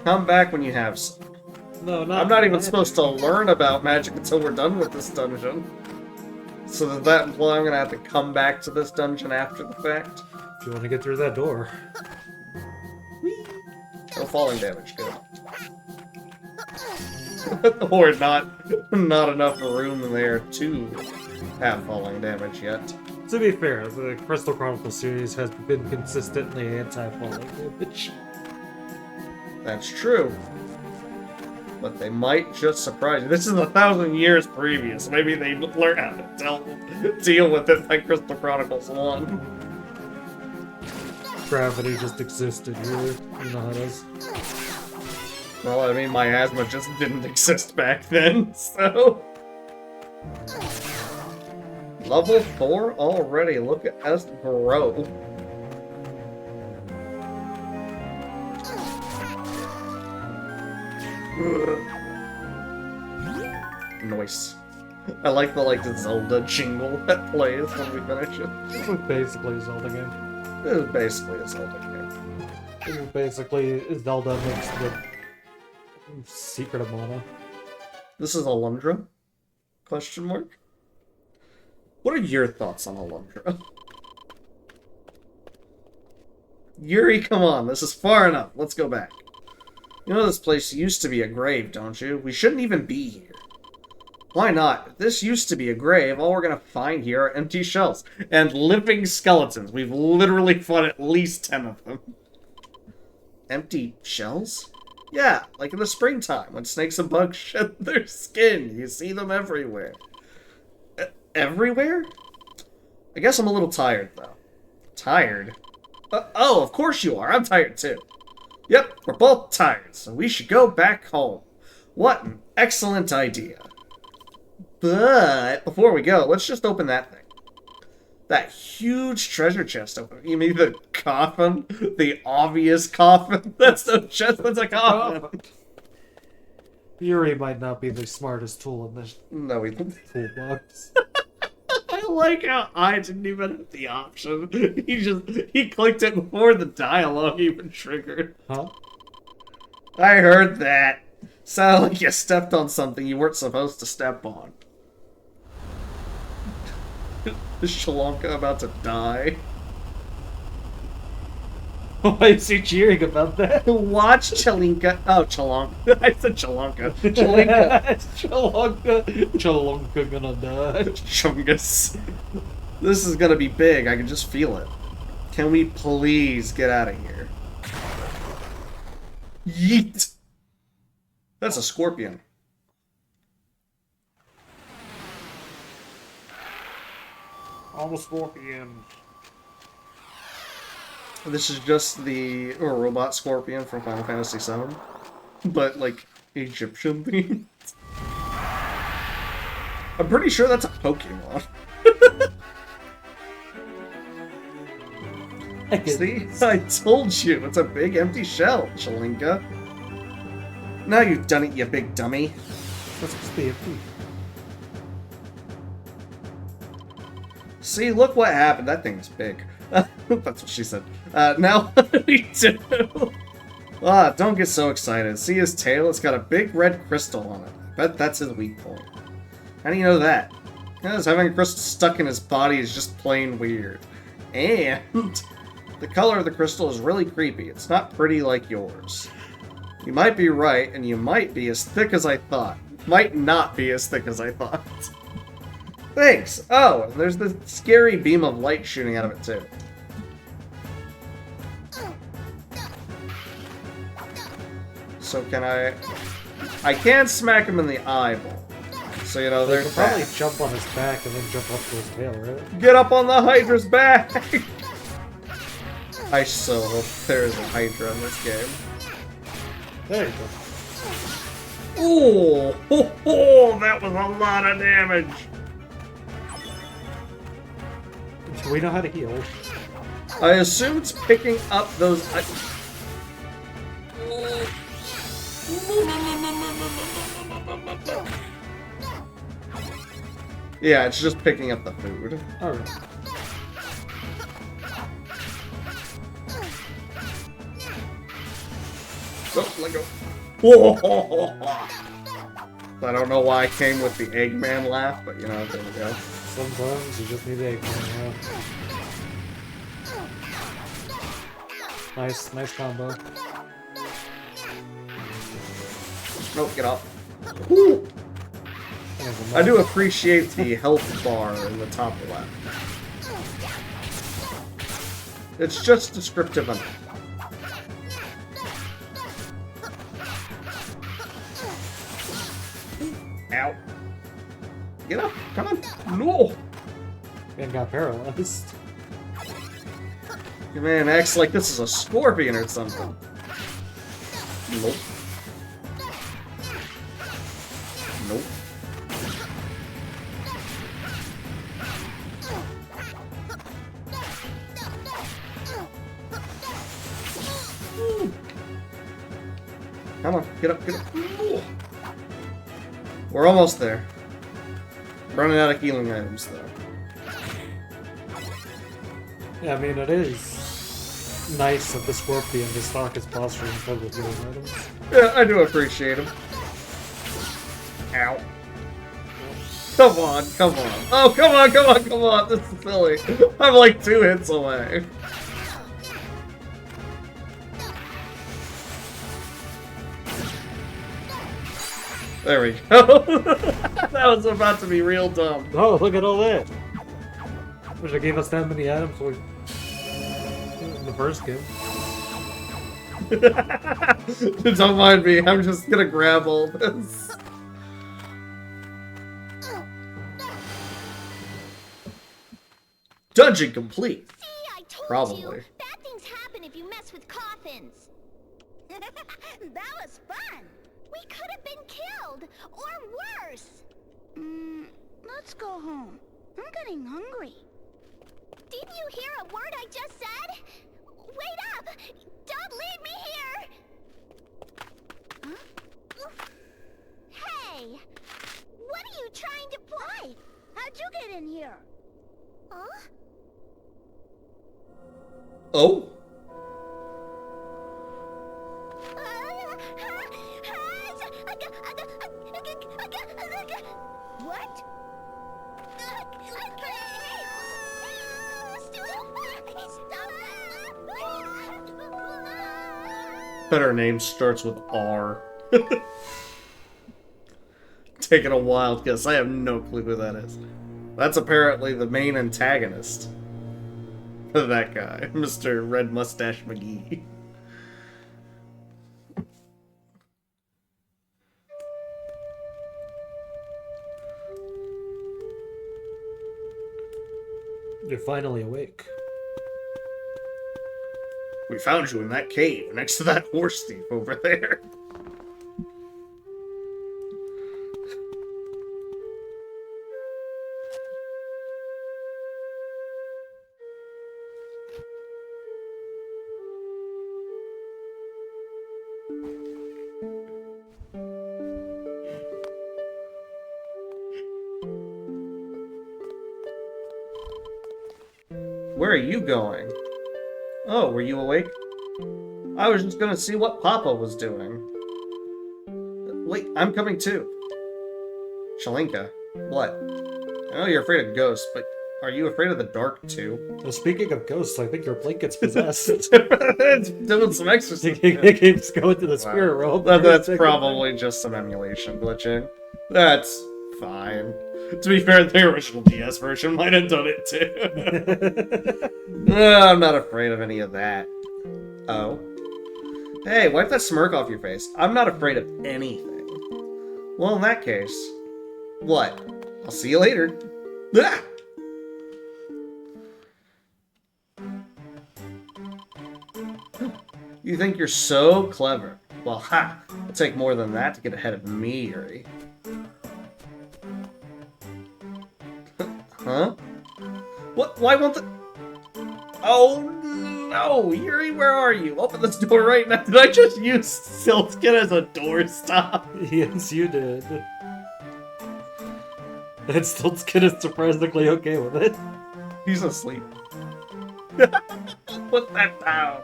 Come back when you have some. No, I'm not even supposed to learn about magic until we're done with this dungeon. So does that imply I'm gonna have to come back to this dungeon after the fact? If you want to get through that door. No falling damage, good. Or not enough room there to have falling damage yet. To be fair, the Crystal Chronicles series has been consistently anti-falling damage. That's true. But they might just surprise you. This is 1,000 years previous. Maybe they learn how to deal with it like Crystal Chronicles 1. Gravity just existed here. You know how it is. Well, I mean, my asthma just didn't exist back then, so... Level 4 already. Look at us grow. Nice. I like the Zelda jingle that plays when we finish it. This is basically a Zelda game. It is basically a Zelda game. This is basically Zelda mixed with Secret of Mana. This is Alundra? Question mark? What are your thoughts on Alundra? Yuri, come on, this is far enough. Let's go back. You know this place used to be a grave, don't you? We shouldn't even be here. Why not? If this used to be a grave, all we're gonna find here are empty shells and living skeletons. We've literally fought at least 10 of them. Empty shells? Yeah, like in the springtime when snakes and bugs shed their skin. You see them everywhere. Everywhere? I guess I'm a little tired, though. Tired? Oh, of course you are. I'm tired, too. Yep, we're both tired, so we should go back home. What an excellent idea. But before we go, let's just open that thing. That huge treasure chest open. You mean the coffin? The obvious coffin? That's no chest, that's a coffin. Yuri might not be the smartest tool in this No, we toolbox. I like how I didn't even have the option. He clicked it before the dialogue even triggered. Huh? I heard that. Sounded like you stepped on something you weren't supposed to step on. Is Shalonka about to die? Why is he cheering about that? Watch Chalinka. Oh, Chalonka. I said Chalonka. Chalinka. Chalonka gonna die. Chungus. This is gonna be big. I can just feel it. Can we please get out of here? Yeet. That's a scorpion. I'm a scorpion. This is just the robot scorpion from Final Fantasy VII, but like Egyptian themed. I'm pretty sure that's a Pokemon. See? I told you, it's a big empty shell, Chalinka. Now you've done it, you big dummy. That's supposed to be a thief. See, look what happened. That thing's big. That's what she said. Now what do we do? Ah, don't get so excited. See his tail? It's got a big red crystal on it. I bet that's his weak point. How do you know that? Because having a crystal stuck in his body is just plain weird. And the color of the crystal is really creepy. It's not pretty like yours. You might be right, and you might be as thick as I thought. Might not be as thick as I thought. Thanks! Oh, and there's the scary beam of light shooting out of it, too. So can I can smack him in the eyeball. So, you know, They there's could probably that. jump on his back and then jump up to his tail, right? Get up on the Hydra's back! I so hope there is a Hydra in this game. There you go. Ooh! Oh, that was a lot of damage! We know how to heal. I assume it's picking up those... Yeah, it's just picking up the food. Alright. Oh, let go. Whoa! I don't know why I came with the Eggman laugh, but you know, there we go. Sometimes you just need a nice combo. Nope, get up. Woo! I do appreciate the health bar in the top left. It's just descriptive enough. Ow. Get up, come on. No! And got paralyzed. Your man acts like this is a scorpion or something. Nope. Nope. Come on, get up, get up. We're almost there. Running out of healing items, though. Yeah, I mean, it is nice of the Scorpion to stock his posture and filled with healing items. Yeah, I do appreciate him. Ow. Come on, come on. Oh, come on, come on, come on. This is silly. I'm like 2 hits away. There we go. That was about to be real dumb. Oh, look at all that! Wish I gave us that many items in the first game. Don't mind me, I'm just gonna grab all this. Dungeon complete. See, I told Probably. you. Bad things happen if you mess with coffins. That was fun. We could have been killed, or worse. Let's go home. I'm getting hungry. Didn't you hear a word I just said? Wait up! Don't leave me here! Huh? Hey! What are you trying to play? How'd you get in here? Huh? Oh? What? Bet her name starts with R. Taking a wild guess. I have no clue who that is. That's apparently the main antagonist. That guy, Mr. Red Mustache McGee. You're finally awake. We found you in that cave next to that horse thief over there. Where are you going? Oh, were you awake? I was just gonna see what Papa was doing. Wait, I'm coming too. Shalinka, what? I know you're afraid of ghosts, but are you afraid of the dark too? Well, speaking of ghosts, I think your blanket's possessed. It's doing some exorcism. It keeps going to the spirit realm. That's probably just some emulation glitching. That's fine. To be fair, the original DS version might have done it too. I'm not afraid of any of that. Oh. Hey, wipe that smirk off your face. I'm not afraid of anything. Well, in that case, what? I'll see you later. Ah! You think you're so clever. Well, ha! It'll take more than that to get ahead of me, Yuri. Huh? What? Why won't the... Oh, no! Yuri, where are you? Open this door right now. Did I just use Silkskin as a doorstop? Yes, you did. And Stiltskin is surprisingly okay with it. He's asleep. Put that down.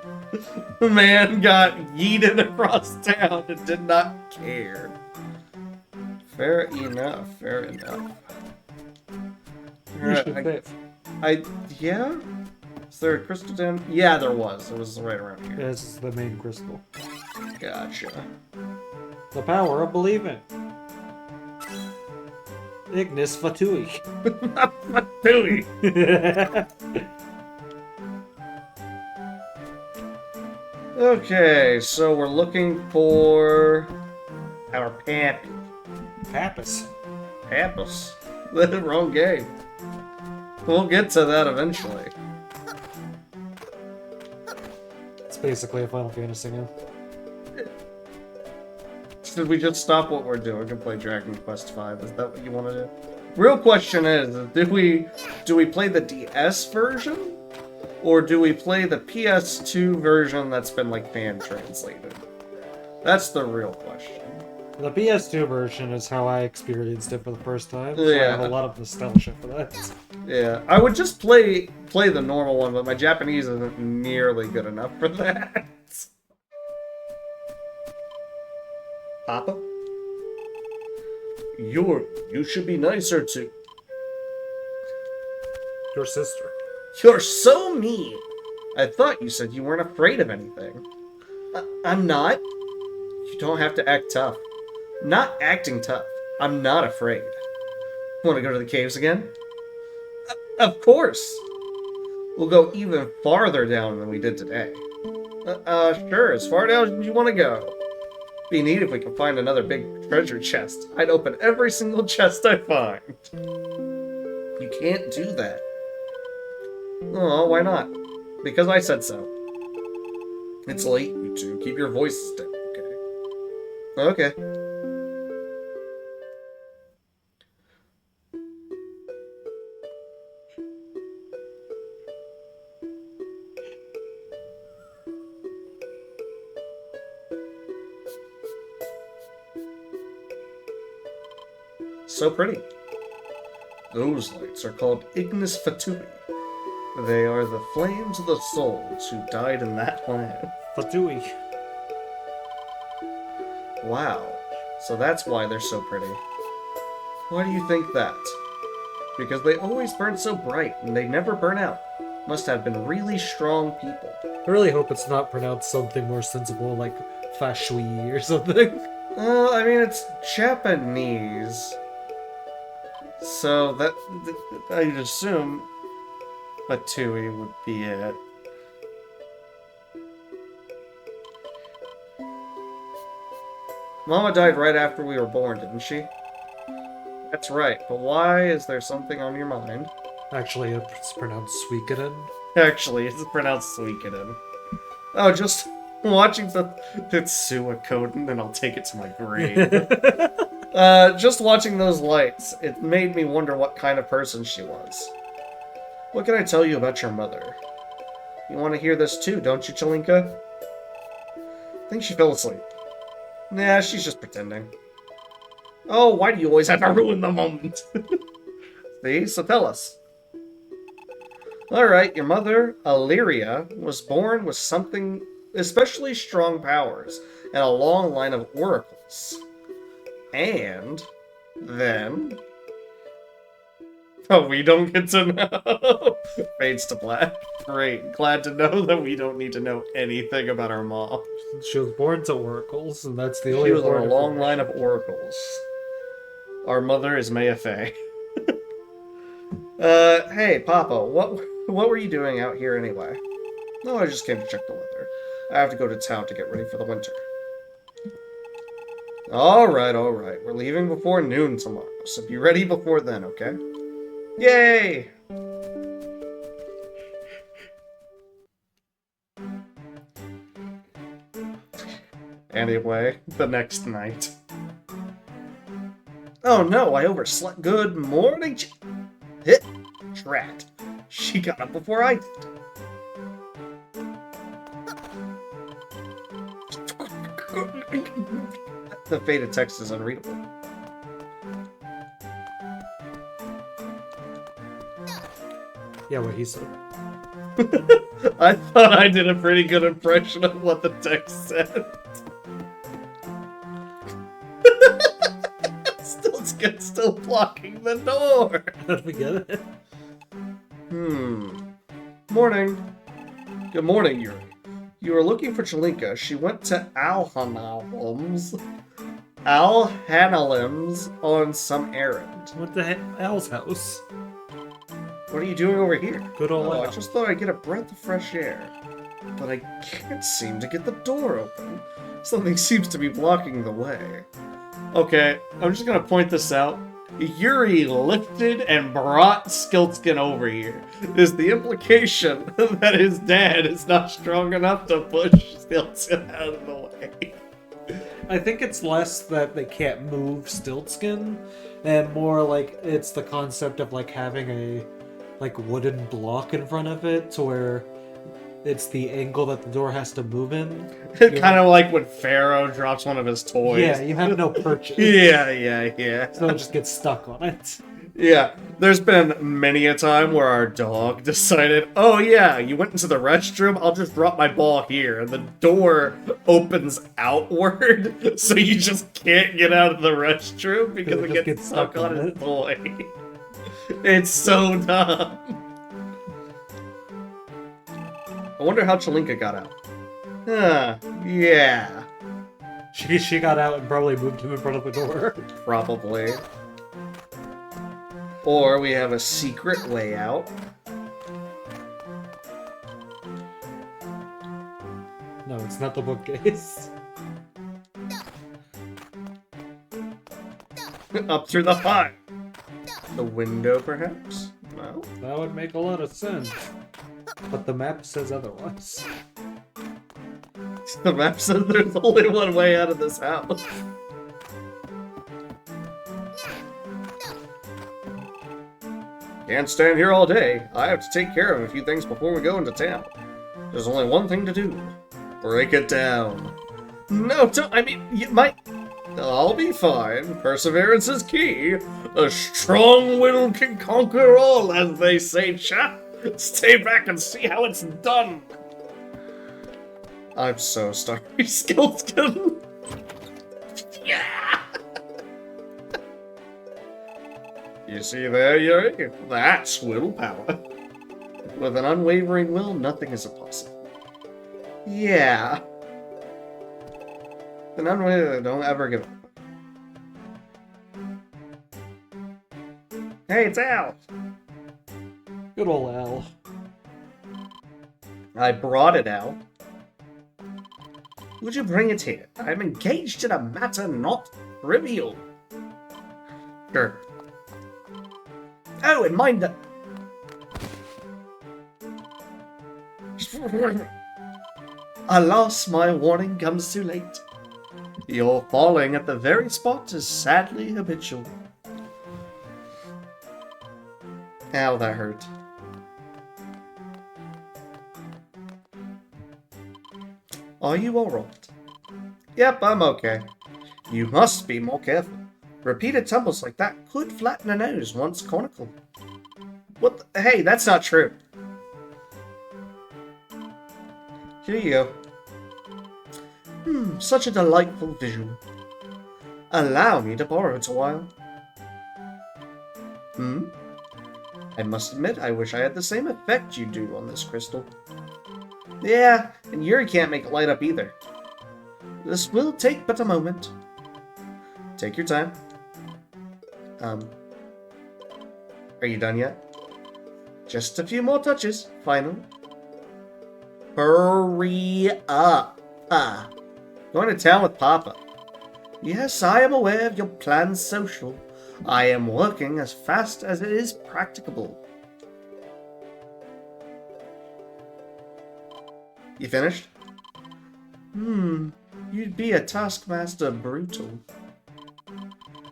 The man got yeeted across town and did not care. Fair enough, fair enough. You should save. Yeah? Is there a crystal down? Yeah, there was. It was right around here. This is the main crystal. Gotcha. The power of believing. Ignis Fatui. Fatui. Okay, so we're looking for our Pappy. Pappas. Pappas. The wrong game. We'll get to that eventually. It's basically a Final Fantasy now. Should we just stop what we're doing and play Dragon Quest V? Is that what you want to do? Real question is, do we play the DS version? Or do we play the PS2 version that's been like fan translated? That's the real question. The PS2 version is how I experienced it for the first time. So Yeah. I have a lot of nostalgia for that. Yeah, I would just play the normal one, but my Japanese isn't nearly good enough for that. Papa? You should be nicer to... Your sister. You're so mean! I thought you said you weren't afraid of anything. I'm not. You don't have to act tough. Not acting tough. I'm not afraid. Want to go to the caves again? Of course! We'll go even farther down than we did today. Sure, as far down as you want to go. Be neat if we could find another big treasure chest. I'd open every single chest I find. You can't do that. Oh, why not? Because I said so. It's late, you two. Keep your voices down, okay? Okay. So pretty. Those lights are called Ignis Fatui. They are the flames of the souls who died in that land. Fatui. Wow. So that's why they're so pretty. Why do you think that? Because they always burn so bright, and they never burn out. Must have been really strong people. I really hope it's not pronounced something more sensible like Fashui or something. Well, I mean, it's Japanese. So that, I'd assume Fatui would be it. Mama died right after we were born, didn't she? That's right, but why is there something on your mind? Actually, it's pronounced Suikoden. Actually, it's pronounced Suikoden. Oh, just watching the Suikoden, and I'll take it to my grave. Just watching those lights, it made me wonder what kind of person she was. What can I tell you about your mother? You want to hear this too, don't you, Chalinka? I think she fell asleep. Nah, she's just pretending. Oh, why do you always have to ruin the moment? See, so tell us. Alright, your mother, Illyria, was born with something especially strong powers and a long line of oracles. And then... Oh, we don't get to know. Fades to black. Great. Glad to know that we don't need to know anything about our mom. She was born to oracles, and that's the only She was on a important long line of oracles. Our mother is Maya Fey. Hey, Papa, what were you doing out here anyway? No, I just came to check the weather. I have to go to town to get ready for the winter. Alright. We're leaving before noon tomorrow, so be ready before then, okay? Yay! Anyway, the next night. Oh no, I overslept. Good morning, hit. Drat. She got up before I did. The faded text is unreadable. Yeah, what he said. I thought I did a pretty good impression of what the text said. Still blocking the door. Did we get it? Morning. Good morning, Yuri. You were looking for Chalinka. She went to Alhanalim's on some errand. What the heck? Al's house. What are you doing over here? Good old I Al. just thought I'd get a breath of fresh air. But I can't seem to get the door open. Something seems to be blocking the way. Okay, I'm just gonna point this out. Yuri lifted and brought Skiltskin over here. Is the implication that his dad is not strong enough to push Skiltskin out of the way? I think it's less that they can't move Stiltskin, and more like it's the concept of like having a wooden block in front of it to where it's the angle that the door has to move in. Kind of like when Pharaoh drops one of his toys. Yeah, you have no purchase. Yeah. So it just gets stuck on it. Yeah, there's been many a time where our dog decided, oh yeah, you went into the restroom, I'll just drop my ball here. And the door opens outward, so you just can't get out of the restroom because it gets stuck on his toy. It's so dumb. I wonder how Chalinka got out. Yeah. She got out and probably moved him in front of the door. Probably. Or we have a secret way out. No, it's not the bookcase. Up through the pipe. The window, perhaps? No. That would make a lot of sense. But the map says otherwise. The map says there's only one way out of this house. Can't stand here all day. I have to take care of a few things before we go into town. There's only one thing to do. Break it down. No, don't, I mean, you might... I'll be fine. Perseverance is key. A strong will can conquer all, as they say, chap. Stay back and see how it's done. I'm so sorry, Skiltskin. Yeah! You see there, Yuri? That's willpower. With an unwavering will, nothing is impossible. Yeah. An unwavering, don't ever give up. Hey, it's Al! Good old Al. I brought it, Al. Would you bring it here? I'm engaged in a matter not trivial. Sure. Oh, and mind that... Alas, my warning comes too late. Your falling at the very spot is sadly habitual. Ow, that hurt. Are you alright? Yep, I'm okay. You must be more careful. Repeated tumbles like that could flatten a nose once conical. What the? Hey, that's not true. Here you go. Such a delightful visual. Allow me to borrow it a while. I must admit, I wish I had the same effect you do on this crystal. Yeah, and Yuri can't make it light up either. This will take but a moment. Take your time. Are you done yet? Just a few more touches, finally. Hurry up. Going to town with Papa. Yes, I am aware of your planned social. I am working as fast as it is practicable. You finished? You'd be a taskmaster brutal.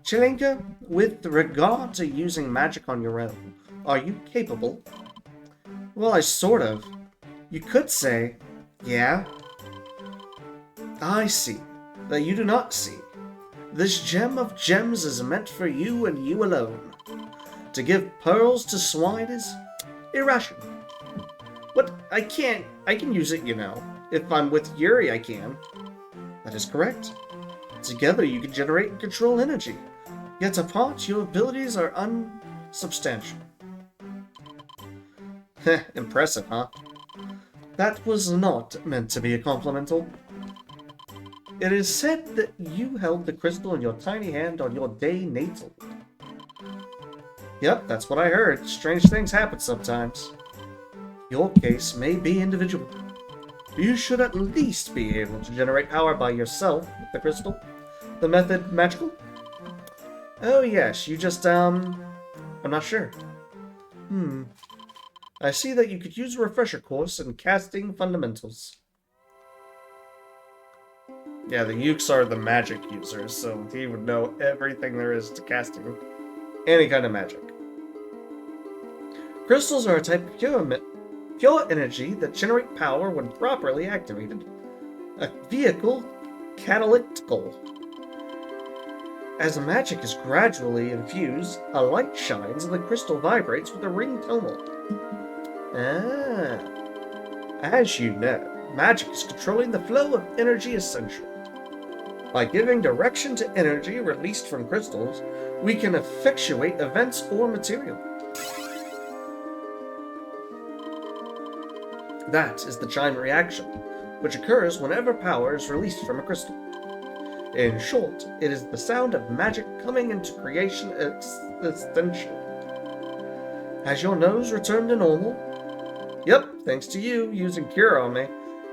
Chilinka, with regard to using magic on your own, are you capable? Well, I sort of. You could say, yeah. I see. That you do not see. This gem of gems is meant for you and you alone. To give pearls to swine is irrational. But I can use it, you know. If I'm with Yuri, I can. That is correct. Together you can generate and control energy. Yet apart, your abilities are unsubstantial. Heh, impressive, huh? That was not meant to be a complimental. It is said that you held the crystal in your tiny hand on your day natal. Yep, that's what I heard. Strange things happen sometimes. Your case may be individual. You should at least be able to generate power by yourself with the crystal. The method magical? Oh yes, you just, I'm not sure. I see that you could use a refresher course in casting fundamentals. Yeah, the Ukes are the magic users, so he would know everything there is to casting any kind of magic. Crystals are a type of pure energy that generate power when properly activated. A vehicle catalytical. As the magic is gradually infused, a light shines and the crystal vibrates with a ring tone. As you know, magic is controlling the flow of energy essential. By giving direction to energy released from crystals, we can effectuate events or material. That is the chime reaction, which occurs whenever power is released from a crystal. In short, it is the sound of magic coming into creation extension. Has your nose returned to normal? Yep, thanks to you using Cure on me.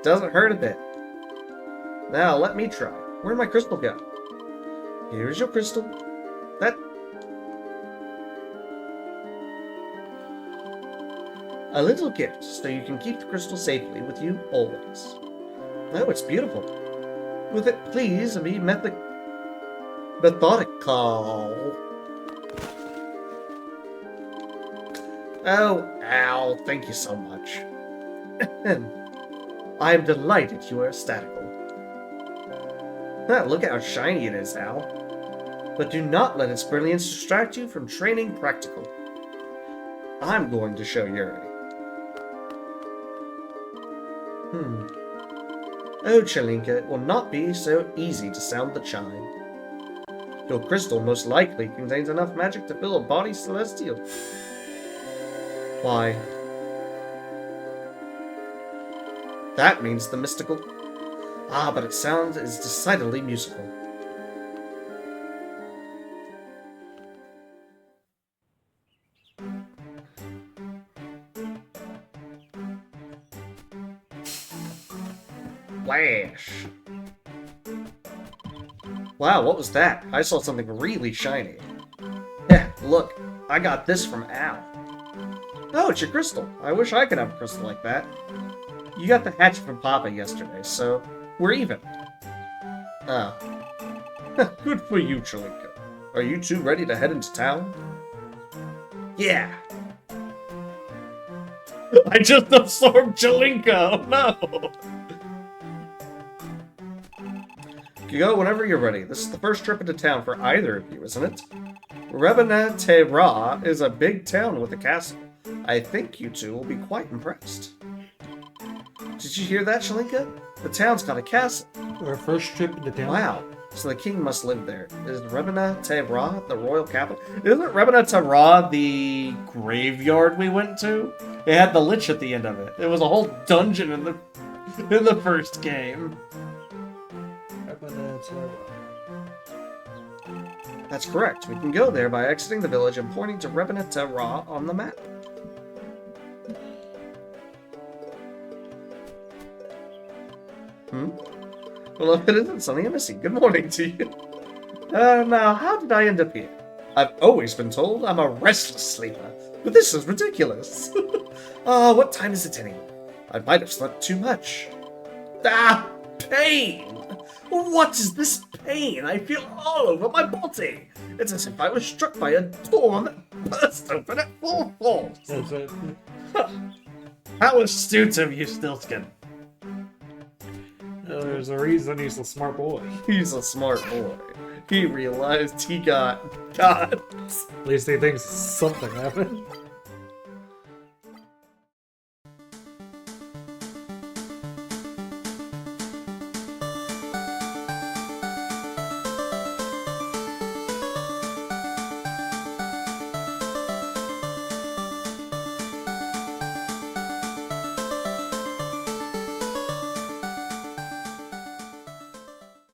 Doesn't hurt a bit. Now let me try. Where'd my crystal go? Here's your crystal. A little gift so you can keep the crystal safely with you always. Oh, it's beautiful. With it, please be methodical. Oh, Al, thank you so much. I am delighted you are ecstatical. Look how shiny it is, Al. But do not let its brilliance distract you from training practical. I'm going to show Yuri. Oh, Chalinka, it will not be so easy to sound the chime. Your crystal most likely contains enough magic to fill a body celestial. Why? That means the mystical. But its sound is decidedly musical. Flash! Wow, what was that? I saw something really shiny. Look, I got this from Al. Oh, it's your crystal. I wish I could have a crystal like that. You got the hatchet from Papa yesterday, so we're even. Good for you, Chalinka. Are you two ready to head into town? Yeah. I just absorbed Chalinka! Oh no! You go whenever you're ready. This is the first trip into town for either of you, isn't it? Rebanatera is a big town with a castle. I think you two will be quite impressed. Did you hear that, Shalinka? The town's got a castle. Our first trip into town. Wow. So the king must live there. Is Rebana Tera the royal capital? Isn't Rebana Tera the graveyard we went to? It had the lich at the end of it. It was a whole dungeon in the first game. That's correct. We can go there by exiting the village and pointing to Rebana Tera on the map. Well, if it isn't Sunny and Missy, good morning to you. Now, how did I end up here? I've always been told I'm a restless sleeper, but this is ridiculous. What time is it anyway? I might have slept too much. Ah, pain! What is this pain? I feel all over my body. It's as if I was struck by a door that burst open at full force. That's it. How astute of you, Stiltskin. There's a reason he's a smart boy. He's a smart boy. He realized he got God. At least he thinks something happened.